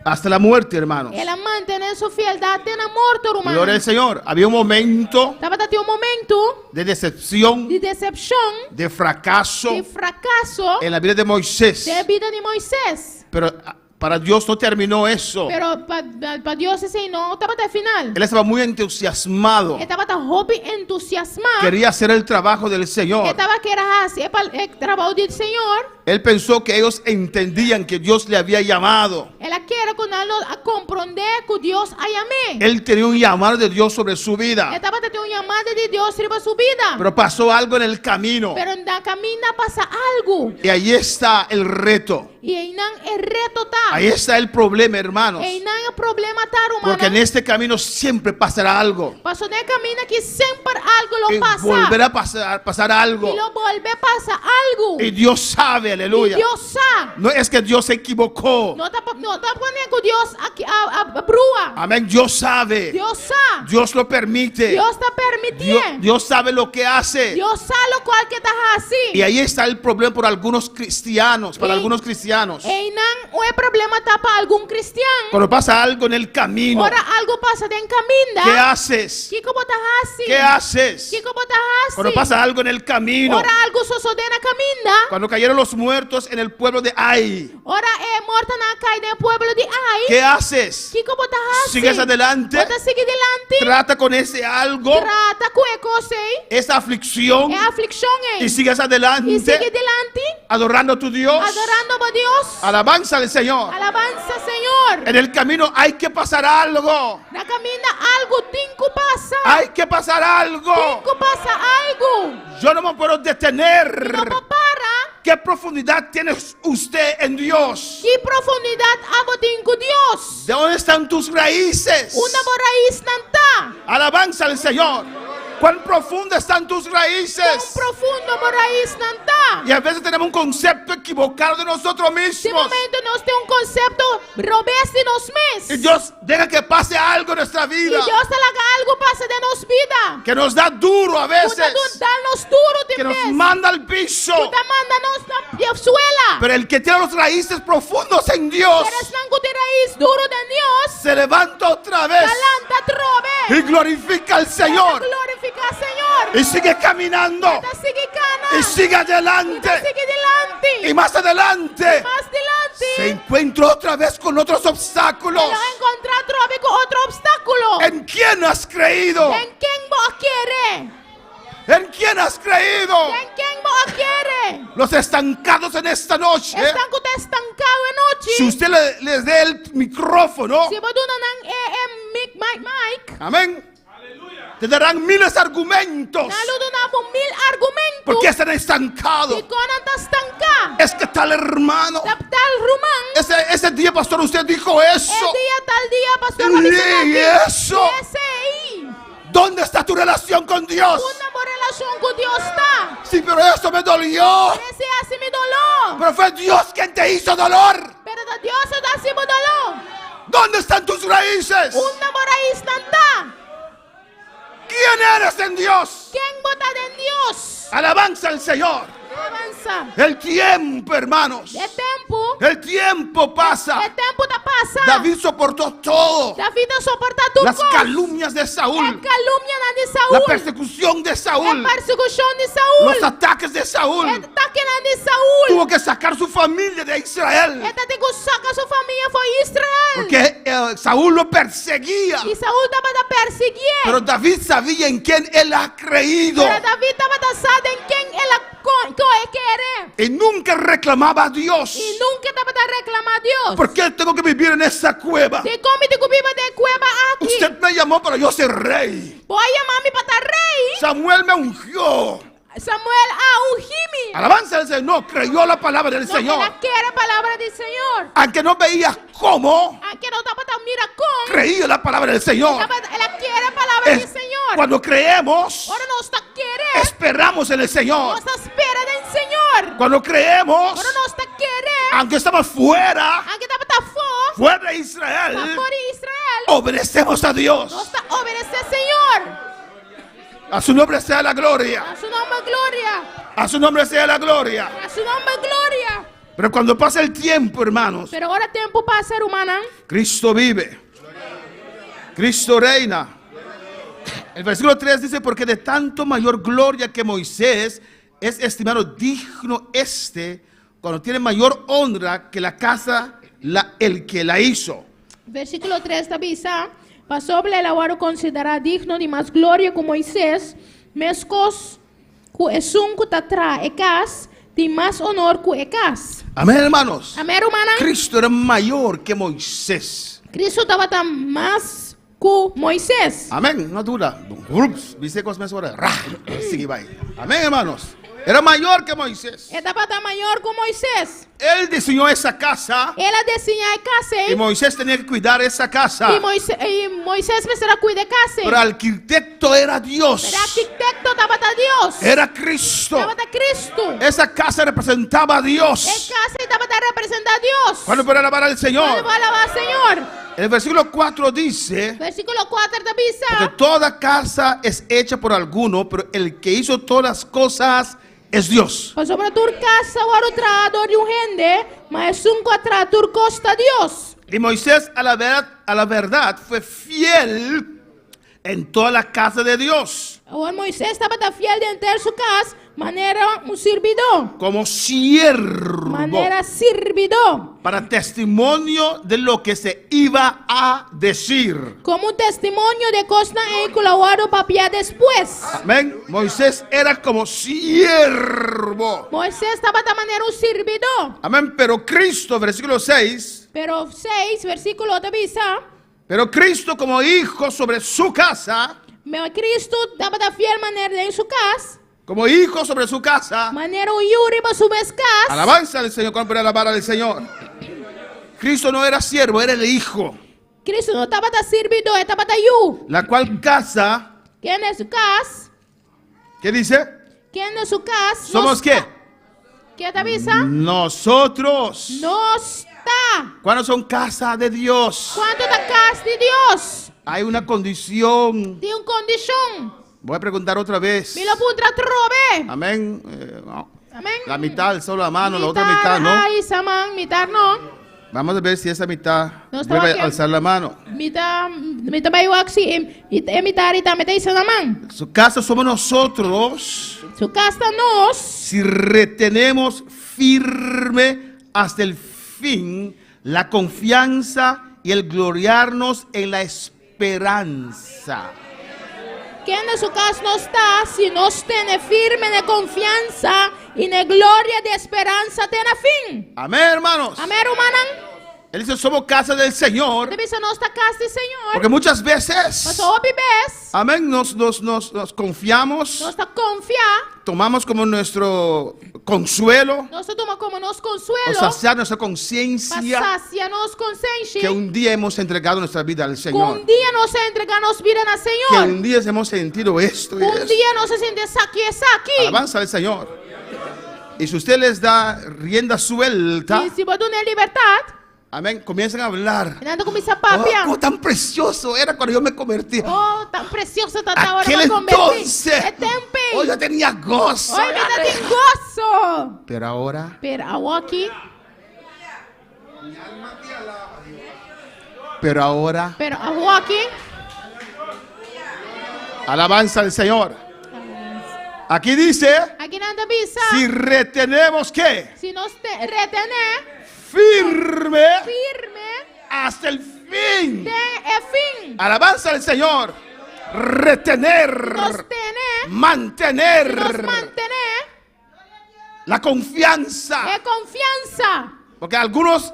hasta la muerte, hermanos. Ela mantém sua fidelidade na morte, irmão. Gloria al Señor. Había un momento Estava tendo momento de decepción, de decepção, de fracaso de fracasso en la vida de Moisés. da vida de Moisés. Pero para Dios no terminó eso. Pero para Dios ese no estaba até final. Él estaba muy entusiasmado. Estaba tão entusiasmado. Quería hacer el trabajo del Señor. Estava querendo fazer o trabalho do Senhor. Él pensó que ellos entendían que Dios le había llamado. Ela quer quando ela compreender que Deus a amém. Él tenía un llamado de Dios sobre su vida. Estava tendo chamada de Deus sobre sua vida. Pero pasó algo en el camino. Pero na caminha passa algo. Y ahí está el reto. E aí não é reto tá. Ahí está el problema, hermanos. E aí não é problema tá, humano. Porque en este camino siempre pasará algo. Passou na caminha que sempre algo lo Y passa. volverá a pasar algo. E lo volver passa algo. Y Dios sabe, aleluya. E Deus sabe. No es que Dios se equivocó. Não tá falando que Deus a brua. Amén. Dios sabe. Deus sabe. Dios lo permite. Deus está permitindo. Dios sabe lo que hace. Deus sabe o qual que está assim. Y ahí está el problema por algunos cristianos, para Y- algunos cristianos. E não é problema tá para algum cristiano. Cuando pasa algo en el camino, Ora algo passa dentro caminho. ¿qué haces? Que como tá assim? ¿Qué haces? Que como tá assim? Cuando pasa algo en el camino, Ora algo sucede na caminho. cuando cayeron los muertos en el pueblo de Ai, Ora é morta na caída do pueblo de Ai. ¿qué haces? Que como tá assim? ¿Sigues adelante? Bota seguir delante. Trata con ese algo, Trata com coisa aí. esa aflicción, É aflição aí. y sigues E sigue adelante, delante. adorando a tu Dios. Adorando a Deus. Alabanza al Señor. Alabanza, Senhor. En el camino hay que pasar algo. Na caminha algo tem que passar. Hay que pasar Tem algo. que passar algo. Yo no me puedo detener. Não para. ¿Qué profundidad tiene usted en Dios? Que profundidade água tem com Deus. ¿De dónde están tus raíces? Uma raiz não tá. Alabanza al Señor. ¿Cuán profundas están tus Tão raíces? profundo uma raiz não tá. Y a veces tenemos un concepto equivocado de nosotros De mismos. momento nós temos conceito robês de nós Y mesmos. Dios deja que pase algo en nuestra E vida Deus alaga algo passa de nós vida. que nos da duro a veces, Dá-nos duro de que nos vez. manda al piso. Manda-nos na suela. Pero el que tiene las raíces profundos en Dios Eres não de raiz duro de Deus. se levanta otra vez Galanta trove. y glorifica al Señor Glorifica al Señor. y sigue caminando Sigue cana. y sigue adelante. Sigue delante. Y más adelante Más delante. se encuentra otra vez con otros obstáculos. Ela vai encontrar trove com outro obstáculo. ¿En quién has creído? Em quem vos quer? ¿En quién has creído? Em quem vos quer? Los estancados en esta noche. Estão estancado em noite. Si usted les dé el micrófono, Se você não mic, amén, te darán miles de argumentos. nalo donava 1000 argumentos. ¿Por qué están estancados? Que quando está estancado. Es que tal hermano, Tal Román. ese día, pastor, usted dijo eso. Tal dia, pastor, Y eso, esse aí. ¿dónde está tu relación con Dios? Uma boa relação com Deus está. Sí, pero eso me dolió. Esse assim me dolor. Pero fue Dios quien te hizo dolor. Pero Deus está assim me dolor. ¿Dónde están tus raíces? Uma boa raiz não está. ¿Quién eres en Dios? Quem bota em Deus? Alabanza al Señor. Avança. El tiempo, hermanos. É tempo. El tiempo pasa. É tempo da passar. David soportó todo. David suporta tudo. Las calumnias de É Saúl. calúnia de La Saúl. persecución de É Saúl. persecução de Saúl. Los ataques de Saúl. É ataque de Saúl. Tuvo que sacar su familia de Israel. É tem que sacar sua família foi Israel. Porque Saúl lo perseguía. E Saúl estava a perseguir. Pero David sabía en quién él ha creído. Pero David estava assado em quem ela quer. Y nunca reclamaba a Dios. E nunca estava a reclamar a Deus. ¿Por qué tengo que vivir en esa cueva? De como te viva de cueva aqui. Usted me llamó para yo ser rey. Voy a mami para estar rei. Samuel me ungió. Samuel ungime. Alabanza al Señor. No, creyó la palabra del Señor. Ela quer a palavra do Senhor. Aunque no veía cómo, Aqui não estava a mira com. creía la palabra del Señor. Ela quer a palavra do Es- Senhor. Cuando creemos, Ora nós está querer. esperamos en el Señor. Nós espera do Senhor. Cuando creemos, Ora nós está querer. aunque estamos fuera Aqui estava tá fora. de Israel, Fora de Israel. obedecemos a Dios. Nós está obedecer Senhor. A su nombre sea la gloria. A su nome glória. A su nombre sea la gloria. A su nome glória. Pero cuando pasa el tiempo, hermanos, Pero agora tempo para ser humano. Cristo vive. Cristo reina. El versículo 3 dice, porque de tanto mayor gloria que Moisés es estimado digno cuando tiene mayor honra que la casa el que la hizo. Versículo 3 da bisa, pasoble el aguaro considera digno de más gloria como Moisés, mescos ku esun ku tatra ekas, de más honor ku ekas. Amén, hermanos. Amén, hermana. Cristo era mayor que Moisés. Cristo estaba más ku Moisés. Amén, no duda. Dice cosas ahora. Amén, hermanos. Era mayor que Moisés. Estaba mayor que Moisés. Él diseñó esa casa. Él diseñó casa. Y Moisés tenía que cuidar esa casa. Y Moisés precisaba cuidar casa. Pero el arquitecto era Dios. El arquitecto estaba Dios. Era Cristo. Estaba Cristo. Esa casa representaba a Dios. Esa casa estaba representando a Dios. ¿Cuándo puede alabar al Señor? ¿Cuándo puede alabar al Señor? El versículo 4 dice: Versículo 4 da bisa. porque toda casa es hecha por alguno, pero el que hizo todas las cosas es Dios. Sobre tu casa o o traador de un gente, mas un contrator costa Dios. Y Moisés a la verdad fue fiel en toda la casa de Dios. O Moisés estaba fiel dentro de su casa, manera un servidor. Como siervo. Manera servidor. Para testimonio de lo que se iba a decir. Como un testimonio de cosas en colaborado papia después. Amén. Moisés era como siervo. Moisés estaba de manera un servidor. Amén. Pero Cristo, versículo 6. Pero 6, versículo de bisa. Pero Cristo como hijo sobre su casa. Cristo estaba de fiel manera en su casa. Como hijo sobre su casa. Manera yuri para su casa. Alabanza al Señor. ¿Cómo puede alabar al Señor? Cristo no era siervo, era el hijo. Cristo no estaba de servidor, estaba de yu. La cual casa. ¿Quién es su casa? ¿Qué dice? ¿Quién es su casa? ¿Somos qué? ¿Qué te avisa? Nosotros. No está. ¿Cuándo son casa de Dios? ¿Cuánto da casa de Dios? Hay una condición. De una condición. Voy a preguntar otra vez. Me lo pondrá trobe. Amén. Amén. La mitad, solo la mano, la otra mitad, ¿no? Ay, samán, mitad no. Vamos a ver si esa mitad No está vuelve aquí. a alzar la mano. Mitad bayo aksi, mitad dice samán. Su casa somos nosotros. Su casa nos. Si retenemos firme hasta el fin la confianza y el gloriarnos en la esperanza. ¿Quién de su casa no está si nos tiene firme de confianza y de gloria de esperanza tiene fin? Amén, hermanos. Amén, hermana. Él dice, somos casa del Señor. Debe ser nuestra casa del Señor. Porque muchas veces, Mas o bebés, amén, nos confiamos, nos confiar, tomamos como nuestro consuelo, nos toma como nos o consuelo, saciar nuestra conciencia sacia nos consciência, que un día hemos entregado nuestra vida al que Señor. un día nos entregamos vida al Que Señor, un día hemos sentido esto y un esto. día nos se siente aquí, Alabanza al Señor. Y si usted les da rienda suelta, y si vos tenés libertad, amén, comienzan a hablar. andando con mis papia, Oh, tan precioso era cuando yo me convertí. oh, tan preciosa está ahora Aquel me convertí, entonces, é tempo, oh, yo tenía gozo. hoy me tem gozo, Pero ahora, pero aqui, pero ahora, aqui, alabanza al Señor. Aquí dice, aqui nada bisa, si retenemos ¿qué? si nos retener Firme firme, hasta el fin. fin, Alabanza al Señor. Retener, nos tener, mantener nos mantener, la confianza. confianza. Porque algunos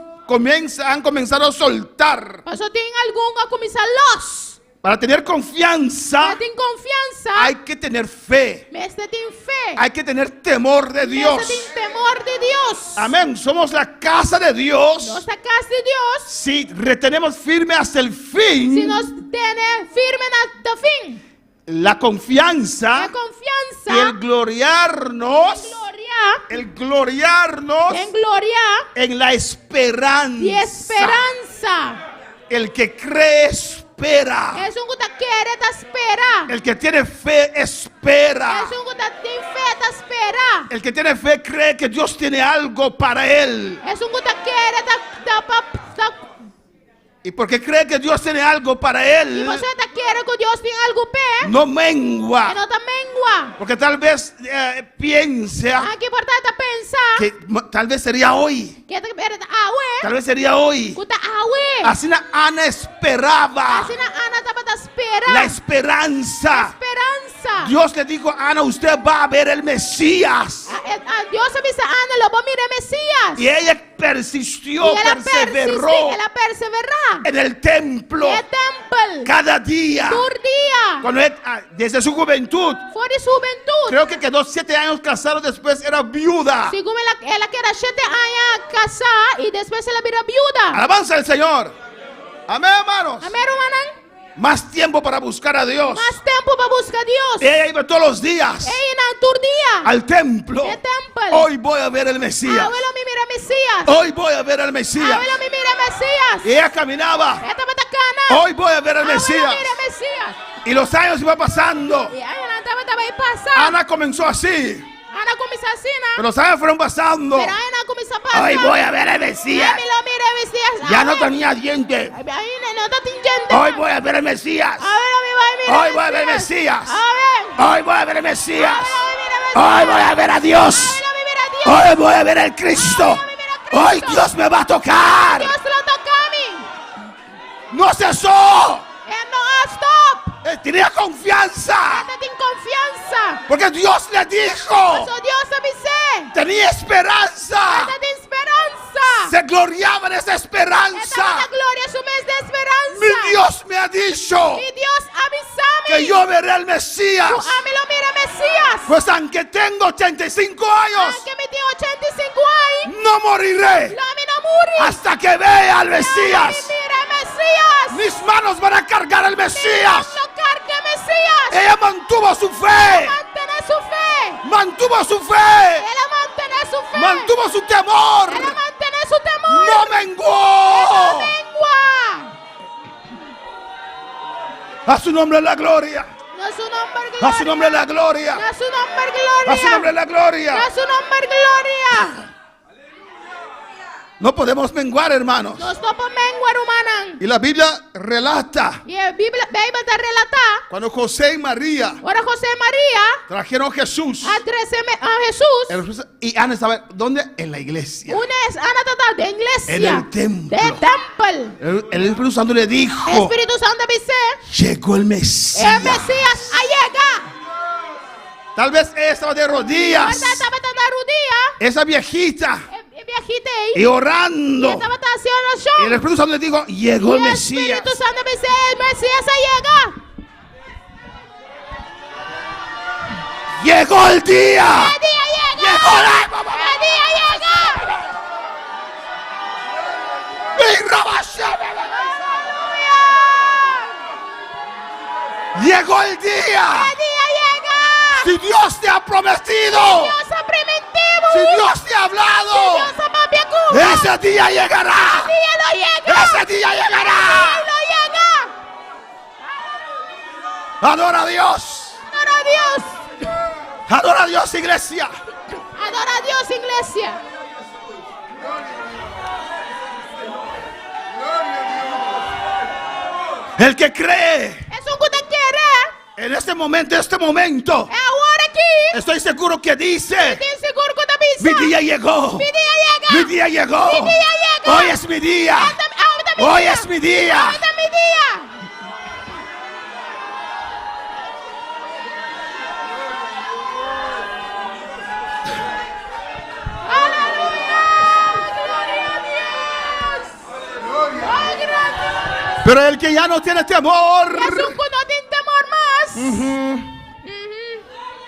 han comenzado a soltar. Pasó tiene algún a comenzar los. Para tener confianza Tem confianza, hay que tener fe. mas tem fe, Hay que tener temor de Dios. mas tem temor de Dios. Amén. Somos la casa de Dios. Nuestra casa de Dios, Si retenemos firme hasta el fin si nos tiene firme hasta fin, la confianza la confianza, y el gloriarnos, en gloria en la esperanza. y esperanza. El que cree espera. Es un que quiere te espera. El que tiene fe espera. Es un que tiene fe te espera. El que tiene fe cree que Dios tiene algo para él. Es un que quiere Y porque cree que Dios tiene algo para E él, você tá querendo que Deus tem algo pé? no E mengua. não tá mengua. Porque tal vez piensa Aqui portanto pensar que tal vez sería hoy. que tá querendo awe. Tal vez sería hoy. Kuta awe. Así Ana esperaba Assim na Ana tava la tá esperando. esperanza. Esperança. Dios le dijo a Ana, usted va a ver el Mesías. Deus avisa Ana, lo vou mirar Messias. Y ella persistió, E ela perseveró persiste, ela perseverar. en el templo É templo. cada día. Por dia. Cuando desde su juventud, Fora de juventude. creo que quedó 7 años casado, después era viuda. Segundo ela que era 7 anos casar e depois ela vira viúva. Alabanza al Señor. Amén, hermanos. Amém, Romanan? Más tiempo para buscar a Dios. Mais tempo para buscar Deus. Ella iba todos los días E na tur dia. al templo. É templo. Hoy voy a ver el Mesías. Abuelo me mira Messias. Hoy voy a ver el Mesías. Abuelo me mira Messias. Y ella caminaba. Ela tava tacana. Hoy voy a ver el Abuelo Mesías. mira Messias. Y los años iban pasando. E aí ela tava aí passar. Ana comenzó así. Ana começou assim, né? Pero los años fueron pasando. Pero Ana começou a passar. Hoy voy a ver el Mesías. Aí lo mira Messias. Ya no tenía dientes. Aí não tá tingendo. Hoy voy a ver el Mesías. Abuelo me vai mirar. Hoy voy a ver el Mesías. Amén. Hoy voy a ver el Mesías. Abuelo me mira Messias. Hoy voy a ver a Dios. Abuelo me mira Deus. Hoy voy a ver el Cristo. Hoy Dios me va a tocar. Deus lo toca a mí. No cesó. No stop. Tenía confianza. Ela tem confiança. Porque Dios le dijo. So Deus avisou. Tenía esperanza. Ela tem esperança. Se gloriaba en esa Ela esperanza. da glória su mês de esperança. Mi Dios me ha dicho Mi Deus avisa-me. que yo veré al Mesías. Tu ame lo mira Messias. Pues aunque tengo 85 años, Aunque me tem 85 anos. no moriré Lo ame não morre. hasta que vea al Mesías. Me mira Messias. Mis manos van a cargar al Mesías. Lo carga Messias. Ella mantuvo su fe. Mantém su fé. Mantuvo su fe. Ela mantém su fé. Mantuvo su temor. Ela mantém su temor. No menguó. Lengua. A su nombre la gloria. No su nombre A su gloria. nombre la gloria. No su nombre gloria. A su nombre la gloria. No su nombre gloria. No podemos menguar, hermanos. Nos topa mengua humanan. Y la Biblia relata Y la Biblia te relata. cuando José y María Ahora José y María trajeron a Jesús. a Jesús. Y Ana estaba, ¿dónde? En la iglesia. Una es Ana total de iglesia. En el templo. De templo. El Espíritu Santo le dijo, Espíritu Santo dice, llegó el el Mesías. Mesías llega. Tal vez ella estaba de rodillas, ¿Verdad? Estaba toda rodilla. esa viejita, Viajita ahí. y orando. Y estaba haciendo Y el show. Espíritu Santo le dijo, llegó el Y el Mesías. Espíritu Santo dice, el Mesías llega. Llegó el día. El día llega. Llegó la... El día llega. ¡Mi Rabashá! Llegó el día. El día llega. Si Dios te ha prometido, Dios ha prometido. si Dios te ha hablado, Dios ha papi Cuba. ese día llegará. El día no llega. Ese día llegará. El día no llega. Adora a Dios. Adora a Dios. Adora a Dios, iglesia. Adora a Dios, iglesia. El que cree Es un que te quiere. en este momento, Ahora aquí. estoy seguro que dice, Estoy seguro que te mi avisa. día llegó. Mi día llega. Mi día llegó. Mi día llega. Hoy es mi día. Ahorita mi Hoy día. es mi día. Ahorita mi día. Aleluya. Gloria a Dios. Ay, gracias. Pero el que ya no tiene temor, Es un que no tiene temor más.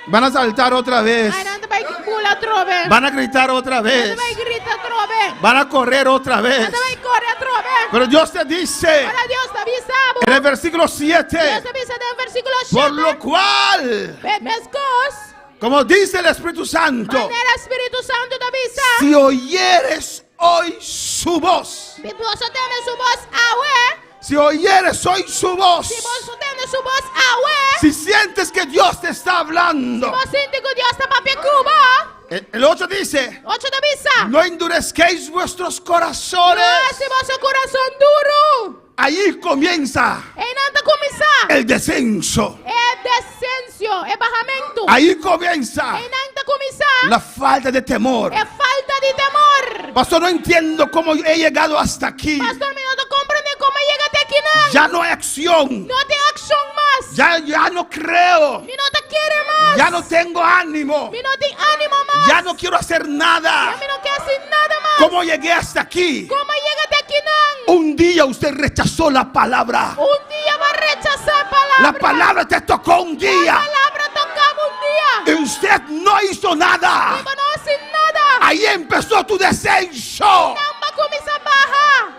van a saltar otra vez. Ay, no te vai cular outra vez. Van a gritar otra Não vez. te vai gritar outra vez. Van a correr otra Não vez. te vai correr outra vez. Pero Dios te dice Ahora Dios te avisamos. en el versículo 7, Dios te avisa del versículo 7. por lo cual, Mescos. como dice el Espíritu Santo, Maneira Espírito Santo te avisa. si oyeres hoy su voz, Se você tem sua voz aué. si oyeres hoy su voz, Se você tem sua voz aué. si sientes que Dios te está hablando, Você sente que Deus está para Cuba. el 8 dice, 8 te avisa. no endurezquéis vuestros Não corazones. é se você coração duro. Ahí comienza Ei nanta começar. el descenso. Descenso, barramento. Ahí comienza Ei nanta começar. la falta de temor. Falta de temor. Pastor, no entiendo cómo he llegado hasta aquí. Pastor, me não compreende como llega até aqui não. Ya no hay acción. Não tem ação mais. Ya no creo. Me não te quiere mais. Ya no tengo ánimo. Me não tem ânimo mais. Ya no quiero hacer nada. Me não quer assim nada mais. ¿Cómo llegué hasta aquí? Como llega até aqui não. Un día usted rechazó la palabra. Dia vai rechazar a palavra. La palabra te tocó un A día. palavra tocava dia. Y usted no hizo nada. Mas não assim nada. Ahí empezó tu descenso. Não vai começar a barrar.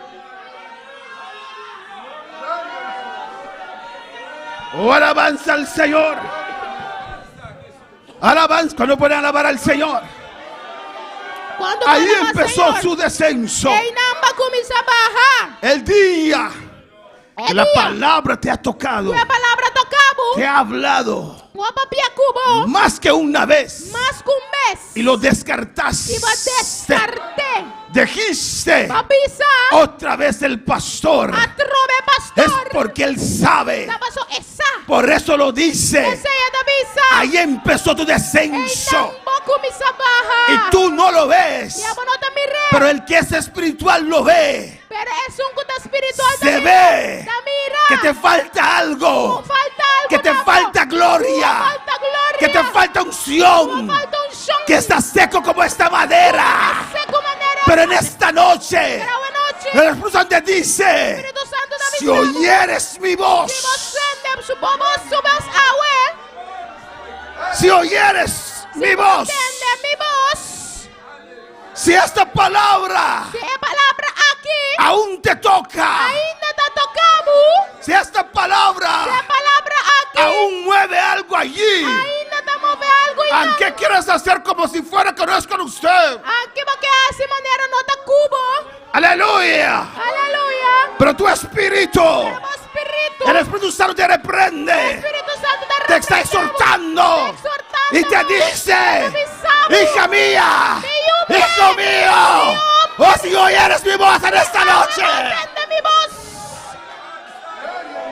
Oh, alabanza al Señor. Alabanza. ¿Cuándo pueden alabar al Señor? Quando Ahí vai alabar empezó Senhor, su descenso. Ei não vai começar a barrar. El día que la dia palabra te ha tocado, que a palavra tocava. te ha hablado O papia cubo. más que una vez Mas com mês. y lo descartaste. E vai descarte. Dijiste Babisa. otra vez el pastor. A trove Es pastor. porque él sabe. Passou essa. Por eso lo dice. Essa é da bisa. Ahí empezó tu Ei descenso. não vai começar a barrar. Y tú no lo ves. E a bonota me re. Pero el que es espiritual lo ve. Pero é um culto espiritual da Se mira. ve Da mira. que te falta algo. Falta algo. Que te nada. falta gloria. Falta gloria. Que te falta unción. Falta chão. Que estás seco como esta madera. Seco maneira. Pero en esta noche Pero a noite. el Espíritu Santo te dice: Espírito Santo da si visão. oyeres mi Se voz, você der su povo subas awe. si oyeres mi voz, Entende mi voz. si esta palabra Se a palavra aqui. aún te toca, Ainda tá tocando. si esta palabra Se a palavra aqui. aún mueve algo allí, Ainda tá movendo algo. aunque quieras hacer como si fuera que no es con usted. Aqui porque essa maneira não tá cubo. Aleluya. Aleluia. Pero tu espíritu, O Espírito. el Espíritu Santo te reprende, Espírito Santo da te está exhortando y te dice: hija mía, hijo mío, oh, si oyeres mi voz en esta noche. Entende mi voz.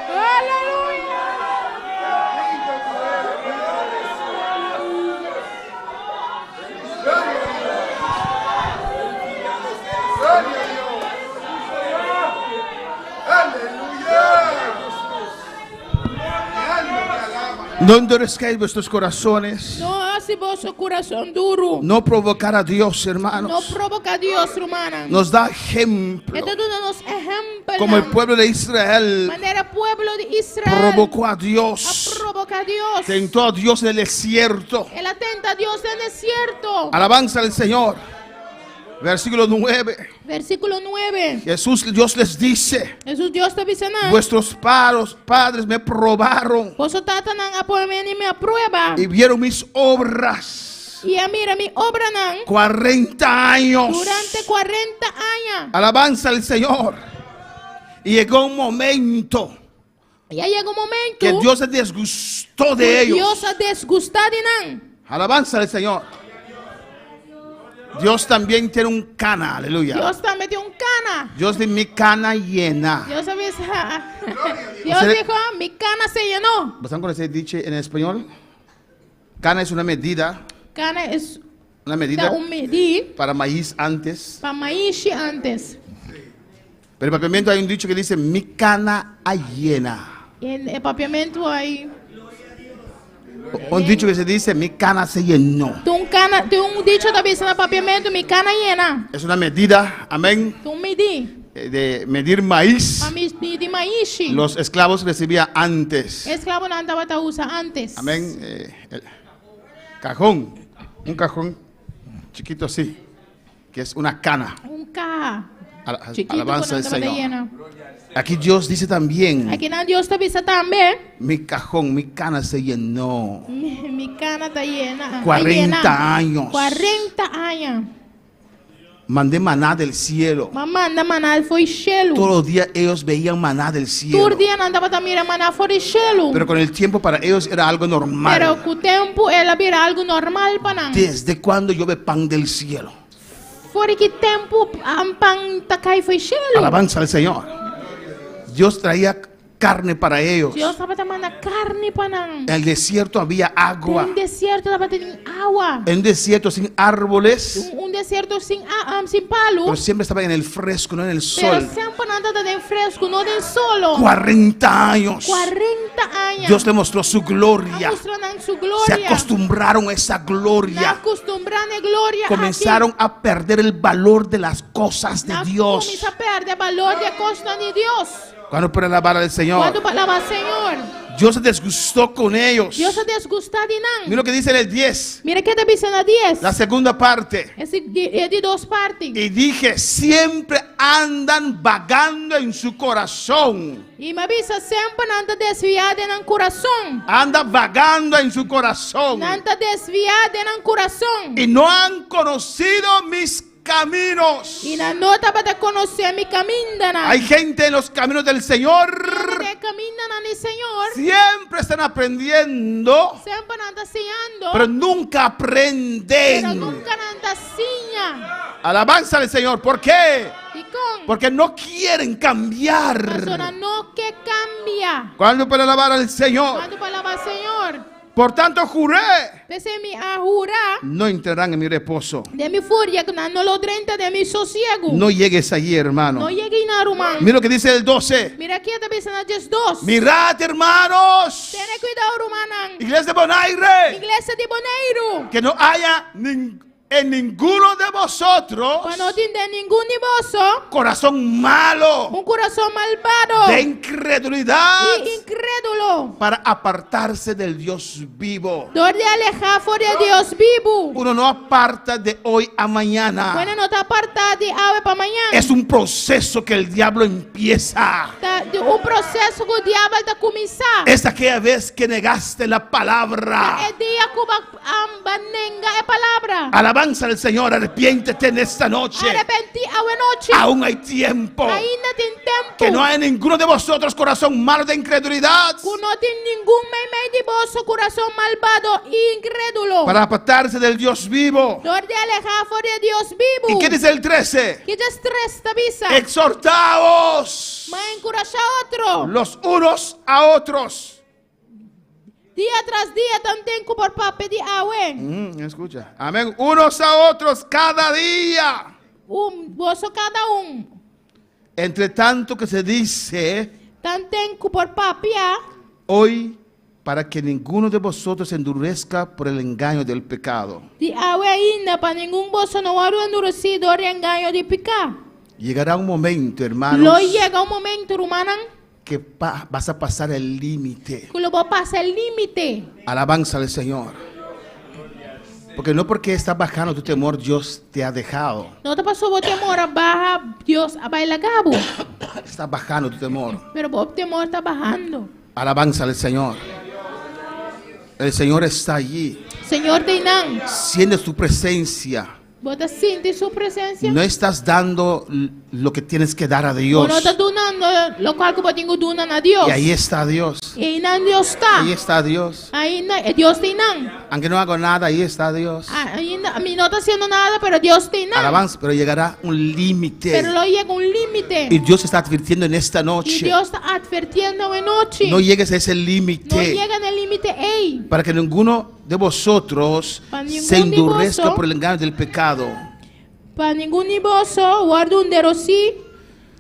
Aleluia. No endurezcáis vuestros corazones. Não hace vosso coração duro. No provocar a Dios, Não hermanos. provoca a Deus, hermana. Nos da ejemplo. Está dando-nos exemplo. Como el pueblo de Israel Maneira pueblo de Israel. provocó a A Dios. provocar a Deus. Tentó a Dios en el desierto. Ela tenta a Deus no desierto. Alabanza al Señor. Versículo 9. Versículo 9. Jesús, Dios les dice: Jesus Deus está avisando. vuestros padres me probaron Vosso tata não apoia nem me aprueba. y vieron mis obras E a mira mi obra não. 40 años. Durante 40 anos. Alabanza al Señor. Y llegó un momento E aí chega um momento. que Dios se disgustó de ellos. Deus a desgustar de não. Alabanza al Señor. Dios también tiene un cana, aleluya. Deus também tem cana. Dios de mi cana llena. Deus avisa. Deus Você- dijo, mi cana se llenó. ¿Saben cómo se dice en español? Cana es una medida Cana é da medir para maíz antes. para maíz antes. Pero en papiamento hay un dicho que dice: mi cana llena. Em papiamento aí Un dicho que se dice: mi cana se llenó. tem dicho da vez na papiamento, mi cana llena. Es una medida, amén, Medir de medir maíz. para medir maíz. Los esclavos recibían antes. Escravo não andava a usar antes. Amén. El cajón, un cajón chiquito así, que es una cana. Carro chiquito Alabanza quando al andava Señor. llena. Aquí Dios dice también: Aqui na Deus está avisa também. mi cajón, mi cana se llenó. Mi cana está llena. 40 años. 40 anos. Mandé maná del cielo. Mamanda maná foi chelo. Todos los días ellos veían maná del cielo. Todo dia não andava a mirar maná foi chelo. Pero con el tiempo para ellos era algo Pero normal. com o tempo ela vira algo normal para nós. ¿Desde cuando llueve pan del cielo? Fora que tempo ang pang takay foi chelo. Alabanza al Señor. Dios traía carne para ellos. Dios dapat manda carne panang. En el desierto había agua. Un desierto dapat tener agua. En un desierto sin árboles, Un desierto sin palo. pero siempre estaban en el fresco, no en el Pero sol. siempre nada de fresco, no del solo. 40 años. 40 años. Dios le mostró su gloria. Mostrando su Se gloria. acostumbraron a esa Se gloria. acostumbran a gloria. Comenzaron a perder el valor de las cosas de Dios. Comienza a perder valor de cosas de Dios. Cuando pueden alabar al Señor, Cuando palabra Señor, Dios se disgustó con ellos. Dios se desgusta de nan. Mira lo que dice en el 10, Mira que te dice en la 10. la segunda parte. Es de dos partes. Y dije, siempre andan vagando en su corazón. Y me avisa siempre anda desviada en el corazón. Anda vagando en su corazón. Anda desviada en el corazón. Y no han conocido mis caminos. Y la nota para conocer mi camino. Hay gente en los caminos del Señor. Que caminan al Señor. Siempre están aprendiendo, Siempre anda enseñando. pero nunca Pero aprenden. nunca anda enseña. Alabanza al Señor. ¿Por qué? Y con. Porque no quieren cambiar. Persona no que cambia. ¿Cuándo pueden alabar al Señor? Cuando palabra Señor. Por tanto juré, Desde mi jurar no entrarán en mi reposo. de mi furia, no lo 30 de mi sosiego. No llegues allí, hermano. No llegue a Rumán. Mira lo que dice el 12. Mira aquí te dicen a 2. Mirad, hermanos, Ten cuidado, Rumanan. iglesia de Bonaire, Iglesia de Boneiro. que no haya en ninguno de vosotros Cuando no tiene ningún divorcio, corazón malo un corazón malvado de incredulidad y incrédulo. para apartarse del Dios vivo. Donde alejar fuera de Dios vivo. Uno no aparta de hoy a mañana. Bueno, no te aparta de ahora para mañana. Es un proceso que el diablo empieza. Un proceso que el diablo te comienza. Es aquella vez que negaste la palabra. El día que banenga la palabra. Alabanza al Señor, arrepiéntete en esta noche. Arrepentí a la noche. Aún hay tiempo. Ahí no tiene tiempo. Que no hay ninguno de vosotros corazón malo de incredulidad Que no tiene ningún meme de vos corazón malvado e incrédulo. para apartarse del Dios vivo. Donde alejar fuera de Dios vivo. ¿Y qué dice el 13? Que ya estrés te avisa. Exhortaos Me encoraja otro. los unos a otros. Día tras día también por papel de agua. Escucha. Amén. Unos a otros cada día. Vos cada uno. Entre tanto que se dice También por papia. hoy, para que ninguno de vosotros se endurezca por el engaño del pecado. De agua ainda para ningún vosso no há endurecido de engaño de picar. Llegará un momento, Lo hermanos, llega un momento, Rumanan, que vas a pasar el límite. que lo va a pasar el límite. Alabanza al Señor. Porque no porque está bajando tu temor, Dios te ha dejado. No te pasó vos temor baja Dios a bailar cabo. Está bajando tu temor. Pero vos temor está bajando. Alabanza al Señor. El Señor está allí. Señor de Inán, Siente tu presencia. vos te sientes su presencia. No estás dando lo que tienes que dar a Vos Dios. no estás donando lo cual que vos tengo donan a Dios. Y ahí está Dios. Y Inán Dios está. Ahí está Dios. Ahí Dios de Inán. Aunque no hago nada, ahí está Dios. Ahí a mí no está haciendo nada, pero Dios de Inán. Alabanza, pero llegará un límite. Pero lo llega un límite. Y Dios está advirtiendo en esta Y noche. Dios está advirtiendo en noche. No llegues a ese No límite. llega en el límite, ey. Para que ninguno de vosotros Para ningún se endurezca de vos- por el engaño del pecado. Para ningún niboso, guarda un derosi,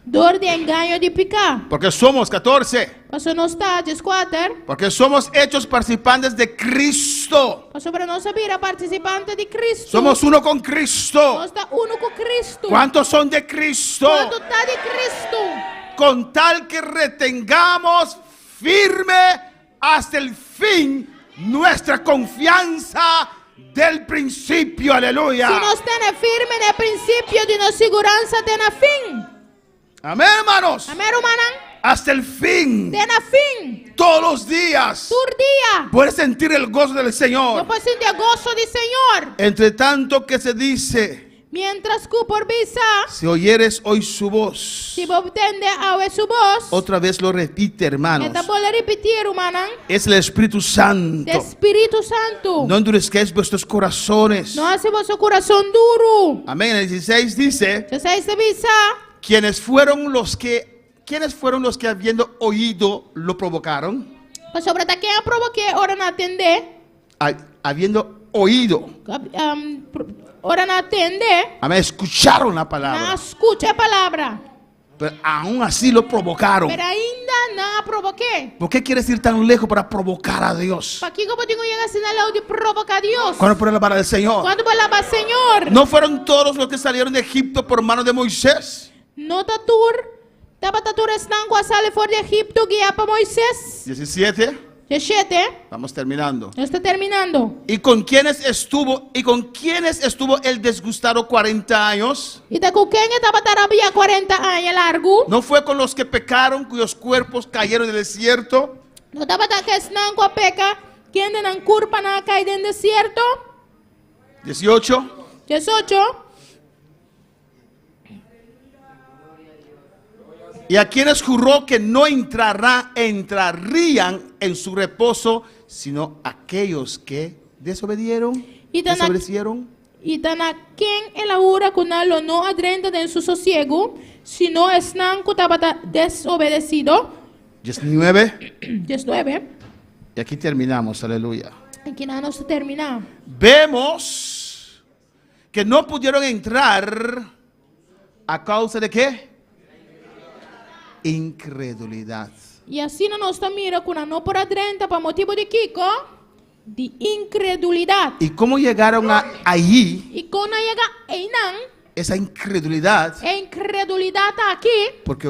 dor de engaño de picar. Porque somos 14. Paso no está, de squatter. Porque somos hechos participantes de Cristo. Paso para no saber a participante de Cristo. Somos uno con No Cristo. está uno con Cristo. ¿Cuántos son de Cristo? ¿Cuánto está de Cristo? Con tal que retengamos firme hasta el fin nuestra confianza del principio. Aleluya. Si nos tiene firme en el principio de una seguranza, tiene fin. Amén, hermanos. Amén, humanan. Hasta el fin. Tiene fin. Todos los días. Tur día. Puedes sentir el gozo del No Señor. puedes sentir gozo del Señor. Entre tanto que se dice, Mientras que por visa, si oyeres hoy su voz. si vos entiende a oír su voz, Otra vez lo repite, hermanos. esta vuelve a repetir, humanan. Es el Espíritu Santo. De Espíritu Santo. No endurezcáis vuestros corazones. No hace vuestro corazón duro. Amén. En el 16 dice, Ya sabes de visa, quienes fueron los que ¿quiénes fueron los que habiendo oído lo provocaron? Sobre quem provoquei ora na atender, Habiendo oído. ora na atender, Amén. Escucharon la na palabra. escuta a palavra. Pero aún así lo provocaron. Pero ainda não a provoquei. ¿Por qué quieres ir tan lejos para provocar a Dios? Para que eu tenho que chegar assim na lado de provocar a Deus. Cuando por la palabra del Señor. Quando vou lavar Senhor, ¿No fueron todos los que salieron de Egipto por mano de Moisés? no tava tatur estão com a sala fora de Egipto guiar para Moisés. 17. 17, Estamos terminando. já está terminando. ¿Y con quiénes estuvo el desgustado 40 años? E da com quem estava tarabia 40 anos largo? ¿No fue con los que pecaron, cuyos cuerpos cayeron en el desierto? Não estava da que estão com a peca, quem não curpa na caída em deserto? 18. 18. Y a quienes juró que no entrarían en su reposo, sino aquellos que desobedecieron. E na quem ela ura com ela não adrenda em seu sossego, se não estão que estava desobedecido. 19. 19. Y aquí terminamos, aleluya. Aqui não se termina. Vemos que no pudieron entrar a causa de qué? Incredulidad. E assim nós mira quando não por adrenda para motivo de Kiko, de incredulidade. ¿Y cómo llegaron allí? E quando chega aí não, Esa incredulidad. a incredulidade está aqui. Porque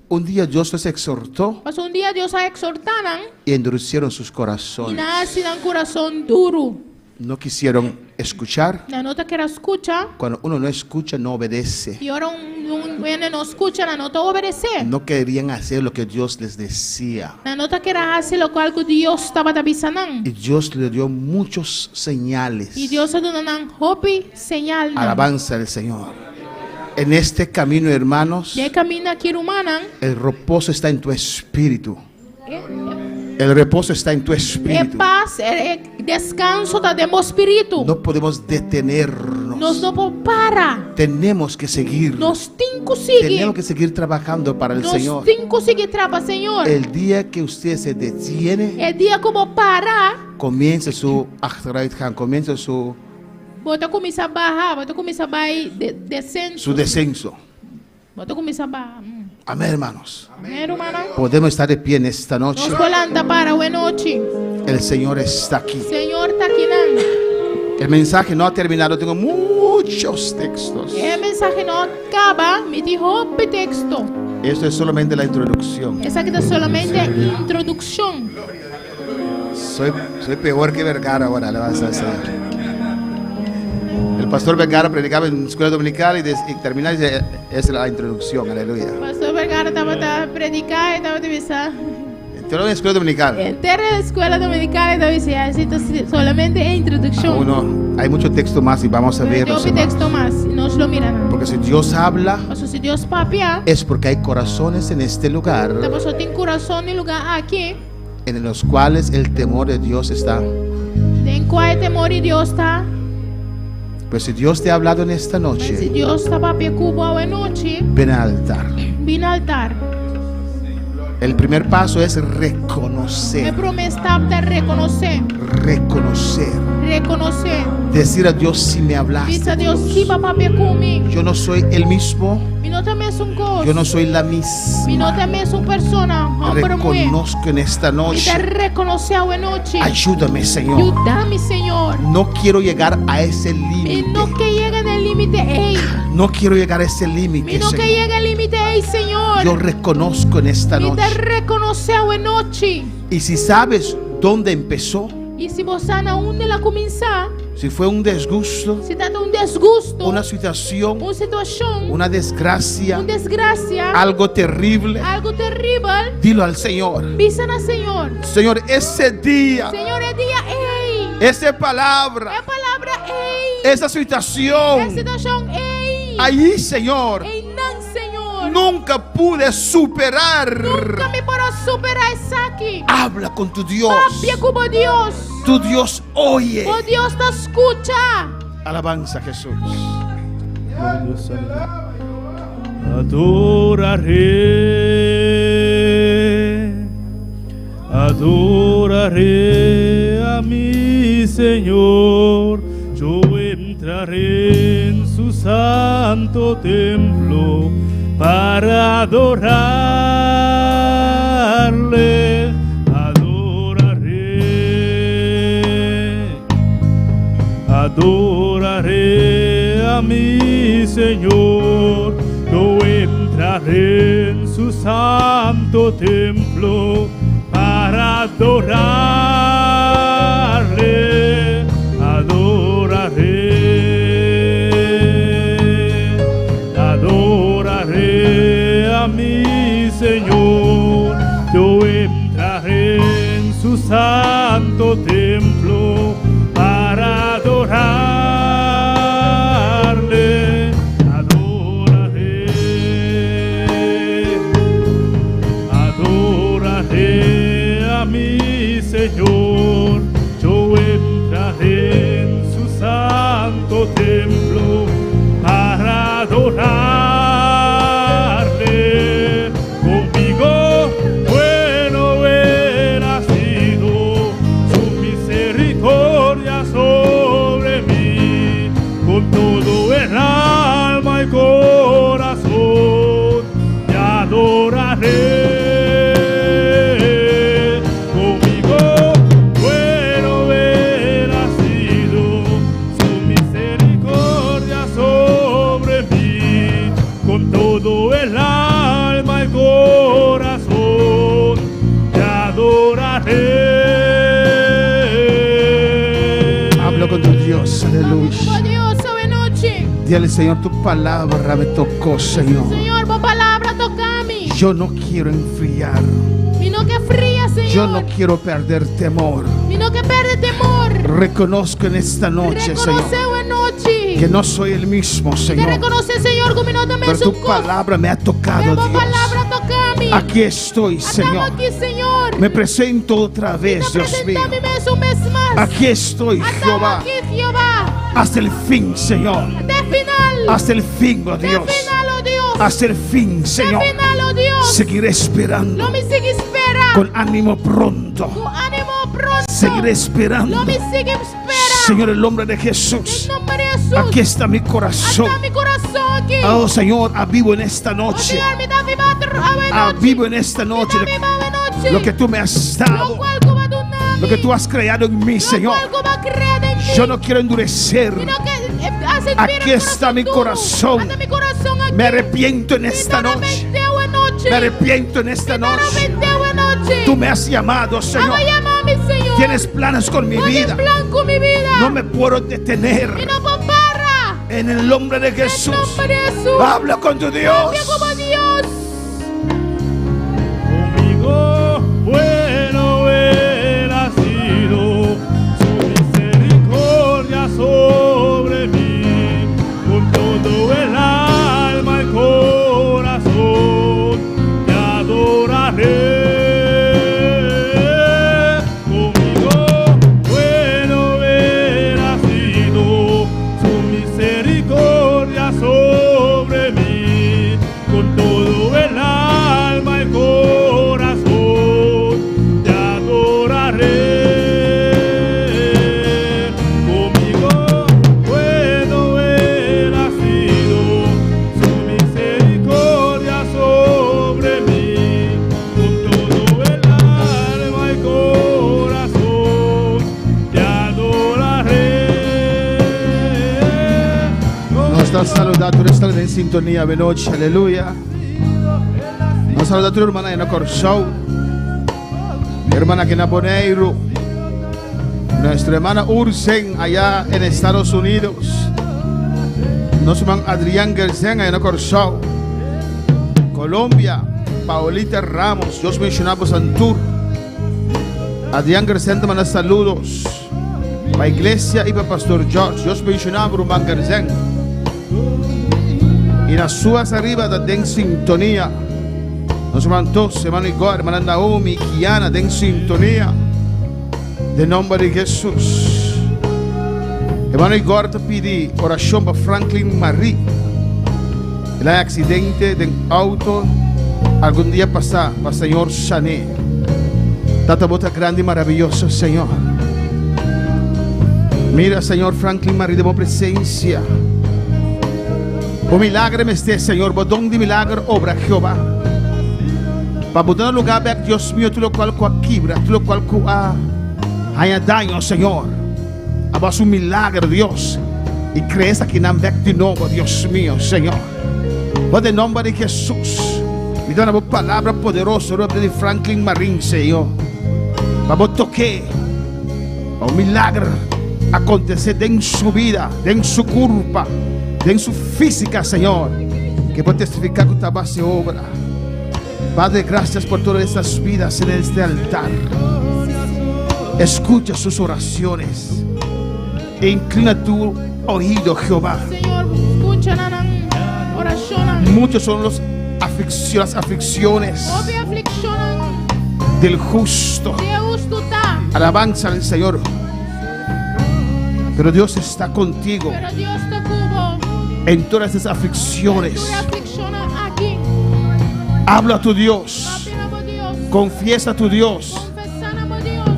un día Dios los exhortó Mas dia Deus a exortaram y endurecieron sus e corazones. nasce um coração duro. No quisieron escuchar. Na nota que ela escuta, Cuando uno no escucha, no obedece. e ora não escuta, na nota obedecer. No querían hacer lo que Dios les decía. Na nota que ela hace lo qual Deus estava avisando. Y Dios le dio muchos señales. E Deus está dando hope señal. Alabanza al Señor. En este camino, hermanos, De caminho aqui humana, el reposo está en tu espíritu. El reposo está en tu é espíritu. paz, é descanso da demo espírito. No podemos detenernos. Nós não podemos parar. Tenemos que seguir. Nós temos que seguir. Tenemos que seguir trabajando para el Nós Señor. temos que seguir trabalhando, Senhor. El día que usted se detiene, É dia como parar. comience su achteruitgang, comience su Bota começar a barrar, bota começar a barrar descenso. descenso. Bota começar a barrar. Amén, hermanos. Hermano, Podemos estar de pie en esta noche. nós volanta para a noite. El Señor está aquí. Senhor está aqui não. El mensaje no ha terminado. Tengo muchos textos. E a mensagem não acaba, me dijo o texto. Esto es solamente la introducción. Essa aqui é solamente a introdução. Soy peor que Vergara ahora, le vas a decir. El pastor Vergara predicaba en escuela dominical y termina y dice, es la introducción, aleluya. Pastor Vergara estava a predicar e estava a dizer. Entró en escuela dominical. Entera a escola dominical e estava a dizer, solamente a introdução. Uno, hay mucho texto más y vamos a verlo. Eu texto mais, e nós lo miramos. Porque si Dios habla, Mas se Deus papia, es porque hay corazones en este lugar então só tem coração e lugar aqui, en los cuales el temor de Dios está. em qual temor de Deus está. Pues si Dios te ha hablado en esta Mas se noche, Deus está papia cubo a noite, ven al altar. vim ao altar. El primer paso es Me reconocer. promesta de reconhecer, reconhecer. Decir a Dios, si me Diz hablaste, a Deus, Dios, se papia comigo. yo no soy el mismo, Mi não também sou coisa. yo no soy la Mi misma. não também sou persona, homem mulher. Reconozco en esta E te noche. reconhecer a noite. Ayúdame, Señor. Ajuda-me, Senhor. No quiero llegar a ese E límite. não que chega no limite, ei. No quiero llegar a ese E límite, não que Señor. chega no limite, ei, Senhor. Yo reconozco en esta E te noche. reconhecer a noite. Y si sabes dónde empezó, E se você não onde ela começar, si fue un disgusto, se trata desgosto, una situación, uma situação, una desgracia, desgraça, algo terrible, algo terrível, dilo al Señor. pisa na Senhor. Señor, ese día, Senhor, é dia, ei. esa palabra, É a palavra, ei. esa É situación, situação, ei. allí, Señor, Ei, não, Senhor. nunca pude superar. Nunca me podrá superar isso aqui. Habla con tu Dios. Papia como Deus. Tu Dios oye. Oh, Deus te escucha. Alabanza a Jesús. Adoraré a mi Señor, yo entraré en su santo templo para adorarle. Adoraré a mi Señor, yo entraré en su santo templo para adorarle. Adoraré a mi Señor, yo entraré en su santo templo para adorarle. Adoraré a mi Señor, yo entraré en su santo templo para adorarle. Conmigo bueno era sido su misericordia sobre mí, con todo el alma y corazón te adoraré. Todo el alma y corazón te adoraré. Hablo con tu Dios, aleluya. Oh Dios, esta noche. Dile, Señor, tu palabra me tocó, Señor. Señor, tu palabra toca a mí. Yo no quiero enfriar. Y no que fría, Señor. Yo no quiero perder temor. Y no que pierde temor. Reconozco en esta noche, Señor, que no soy el mismo, Señor. Señor, Pero tu palabra me ha tocado, Dios. Aquí estoy, Señor. Me presento otra vez, Dios mío. Aquí estoy, Jehová. Hasta el fin, Señor. Hasta el fin, oh Dios. Hasta el fin, Señor. Seguiré esperando. Con ánimo pronto. Seguiré esperando. Señor, en el nombre de Jesús. Aquí está mi corazón. Oh Señor, avivo en esta noche. Avivo en esta noche lo que tú me has dado, lo que tú has creado en mí, Señor. Yo no quiero endurecer. Aquí está mi corazón. Me arrepiento en esta noche. Me arrepiento en esta noche. Tú me has llamado, Señor. Tienes planes con mi vida. No me puedo detener. En el nombre de Jesús. Habla con tu Dios. Conmigo bueno era sido su misericordia sobre mí, con todo el alma y corazón te adoraré. Sobre mí, con todo el alma y corazón te adoraré. Conmigo bueno era sido su misericordia sobre mí, con todo el alma y corazón te adoraré. Nos saluda tu estás en sintonía de noche, aleluya. Nos saluda tu hermana en el Corsau, hermana que Naponeiro, nuestra hermana Ursen allá en Estados Unidos, nuestro hermano Adrián Gersen en el Corsau, Colombia, Paolita Ramos, Dios mencionaba Santur, Adrián Gersen te manda saludos, para iglesia y para Pastor George, Dios mencionaba Rumán Gersen. Y las subas arriba den sintonía. Nos hermanos, hermano Igor, hermana Naomi, Kiana, den sintonía. De nombre de Jesús. Hermano Igor te pide oración para Franklin Marie. el accidente de auto algún día pasa para Señor Sané. Tanta bota grande y maravilloso, Señor. Mira, Señor Franklin Marie, de presencia. O milagre me esté, Señor. Bodón de milagre obra, Jehová. Para botar lugar, Dios mío, tú lo cual quibra, tú lo cual haya daño, Señor. Abas un milagre, Dios. Y crees aquí en de nuevo, Dios mío, Señor. Por el nombre de Jesús. Me da una palabra poderosa de Franklin Marín, Señor. Vamos a tocar un milagre acontecer en su vida, en su culpa, en su física, Señor. Que puede testificar que esta base obra. Padre, gracias por todas estas vidas en este altar. Escucha sus oraciones e inclina tu oído, Jehová. Señor, escucha la oración. Muchos son las aflicciones Obvia aflicción del justo. de justo está. Alabanza al Señor. Pero Dios está contigo Pero Dios te cubo. en todas esas aflicciones. Tu aflicción aquí. Habla a tu Dios, Papiramos Dios. confiesa a tu Dios Confesamos Dios.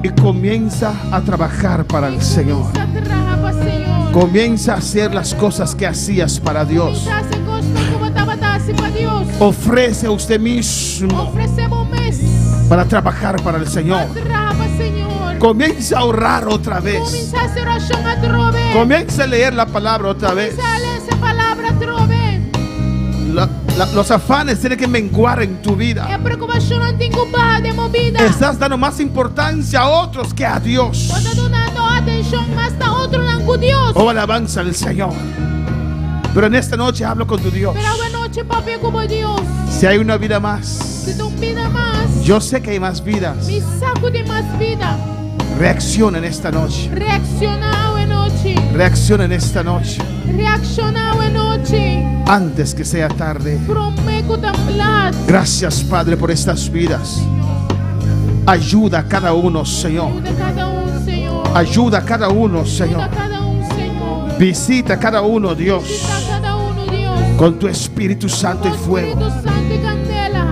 y comienza a trabajar para el Señor. Comienza a trabajar para el Señor. Comienza a hacer las cosas que hacías para Dios. Comienza a hacer cosas como estaba haciendo para Dios. Ofrece a usted mismo Ofrecemos un mes para trabajar para el Señor. para trabajar para el Señor. Comienza a orar otra vez. Comienza a hacer oración a trove. Comienza a leer la palabra otra vez. Comienza a leer esa palabra a trove. Los afanes tienen que menguar en tu vida. E preocupación não tem culpa de movida. Estás dando más importancia a otros que a Dios. Você dando atención más a otro não com Dios. Oh, alabanza al Señor. Pero en esta noche hablo con tu Dios. Pero buena noche, papi, como Dios. Si hay una vida más, Se tu vida más, yo sé que hay más vidas. me saco de más vida. Reacciona en esta noche. Reaccionar en noche. Reacciona en esta noche. Reaccionar en noche. Antes que sea tarde. Prometo tamblar. Gracias, Padre, por estas vidas. Ayuda a cada uno, Señor. Ayuda a cada Señor. Ayuda a cada uno, Ayuda Señor. a cada Señor. Visita a cada uno, Dios, Visita a cada uno, Dios. con tu Espíritu Santo y Con fuego. Espíritu Santo y candela.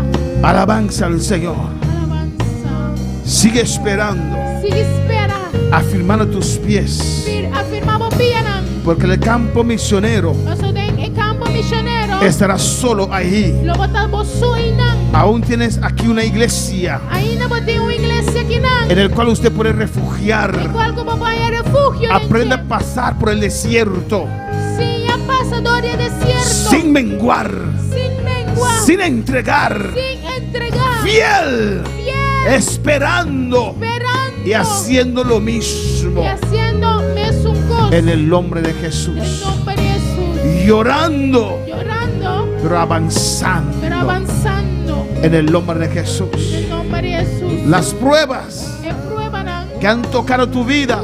Alabanza al Señor. Alabanza. Sigue esperando, Sigue espera. afirmando tus pies, Afirmamos bien. porque el campo misionero Nós tem em campo missionário. estará solo ahí. Lo botamos suinan. Aún tienes aquí una iglesia Ainda botei uma igreja aqui não. en el cual usted puede refugiar. Igual como vai a refúgio. Aprenda a pasar por el desierto Sim, a passadora de desierto. sin menguar, Sin menguar. sin entregar, Sin entregar. fiel, Fiel. esperando Esperando. y haciendo lo mismo Y haciendo mesmo cosa. en el nombre de En Jesús. nombre de Jesús. Llorando, Llorando. pero avanzando Pero avanzando. en el nombre de Jesús. En nombre de Jesús. Las pruebas Prueban. que han tocado tu vida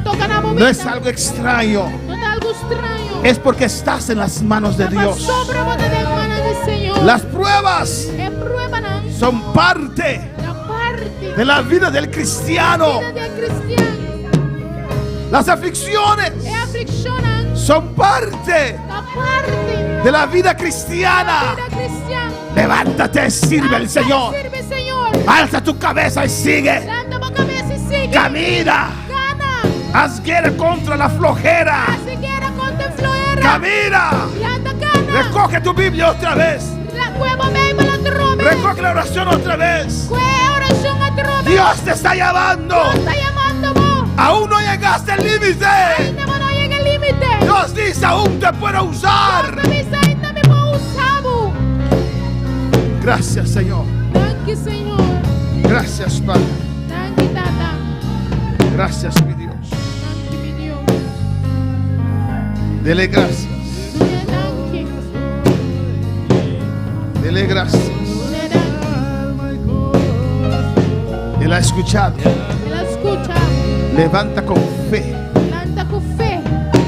Toca na no es algo extraño, Não é algo estranho. es porque estás en las manos de Dios. Sobre a de mano do Senhor. Las pruebas Prueban son parte da parte de la vida del cristiano. da vida de cristiano. Las aflicciones Afliccionan son parte da parte de la vida cristiana. da cristiana. Levántate, sirve al Señor. Sirve, Senhor. Alza tu cabeza y sigue. Levanta a cabeça e sigue. Camina. Gana. Haz guerra contra la flojera. Segueira contra floeira. Camina. Levanta gana. Recoge tu Biblia otra vez. La huevo mesmo la trome. Recoge la oración otra vez. Fue oración a trome. Dios te está llamando. Está llamando vos. Aún no llegaste al límite. Ainda no llega el límite. Dios dice, aún te puedo usar. Ainda me vou usar. Gracias, Señor. Danke, Senhor. Gracias, Padre. Danke, Tata. Gracias, mi Dios. Danke, mi Deus. Dele gracias. Dule danke. Dele gracias. Dule danke. Él ha escuchado. Ela escuta. Levanta con fe Levanta com fé.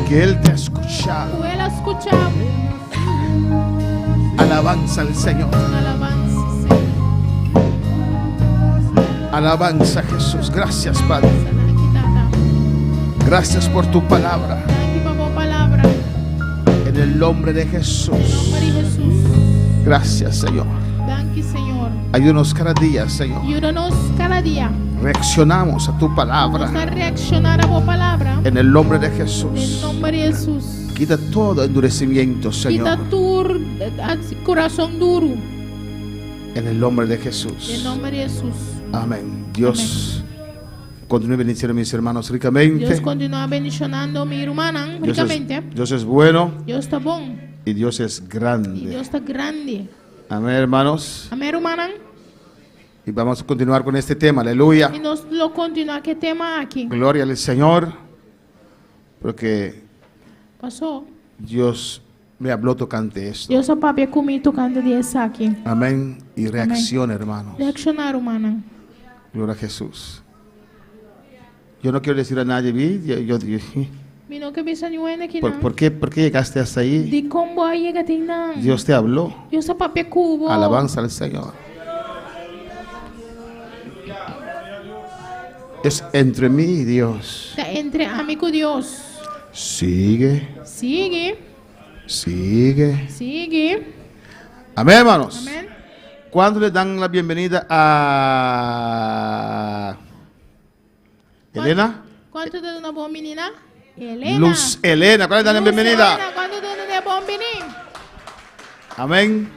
que Él te ha escuchado. Ela escuta. Alabanza al Señor. Alabanza, Senhor. Alabanza, Jesús. Gracias, Padre. Danke, Tata. Gracias por tu palabra. Danke por boa palavra. En el el nombre de Jesús. nombre de Jesús. Gracias, Señor. Danke, Señor. Ayúdanos cada día, Señor. Ayúdanos cada día. Reaccionamos a tu Vamos a palabra reaccionar a tu palabra. en el nombre de En Jesús. nombre de Jesús. Quita todo endurecimiento, Quita Señor, tu corazón duro. en el nombre de En Jesús. nombre de Jesús. Amén. Dios continúe bendiciendo a mis hermanos Dios ricamente. continúa bendicionando a mi hermana ricamente. Dios es bueno Dios está bueno y Dios es y grande. Dios está grande. Amén, hermanos. Amén, hermana. Y vamos a continuar con este tema. Aleluya. Y nos lo continúa que tema aquí. Gloria al Señor, porque Pasó. Dios me habló tocante esto. Dios a papi comigo tocando de esa aquí. Amén. Y reacciona, hermanos. Reaccionar, hermana. Gloria a Jesús. Yo no quiero decir a nadie, vi, Mino que bisa niwene aquí na. ¿por qué llegaste hasta ahí? Di combo ahí llega tina. Dios te habló. Dios a papi cubo. Alabanza al Señor. Es entre mí y Dios. Está entre amigo Dios. Sigue, Sigue. sigue. Sigue. Amén, hermanos. Amén. ¿Cuándo le dan la bienvenida a Elena? ¿Cuánto de una buena menina? Elena. Luz Elena. ¿Cuándo le dan la Luz bienvenida? Elena, ¿cuánto de una buena menina? Amén.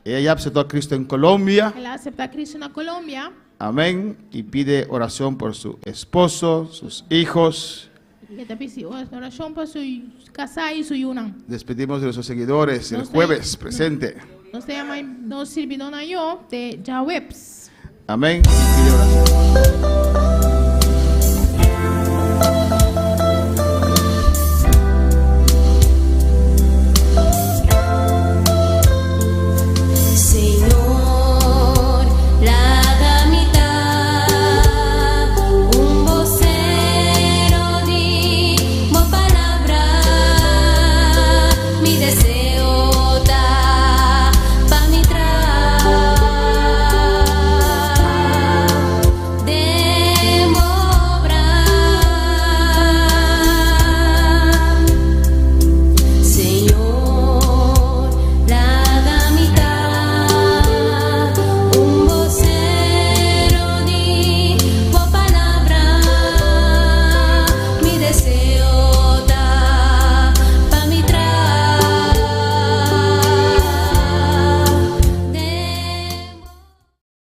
Ella ya aceptó a Cristo en Colombia. Ella acepta a Cristo en Colombia. Amén. Y pide oración por su esposo, sus hijos. Y te pide oración para su casa y su yuna. Despedimos de nuestros seguidores el No sé. jueves presente. Nos llama, nos sirvieron a yo de Jawebs. Amén. Y pide oración.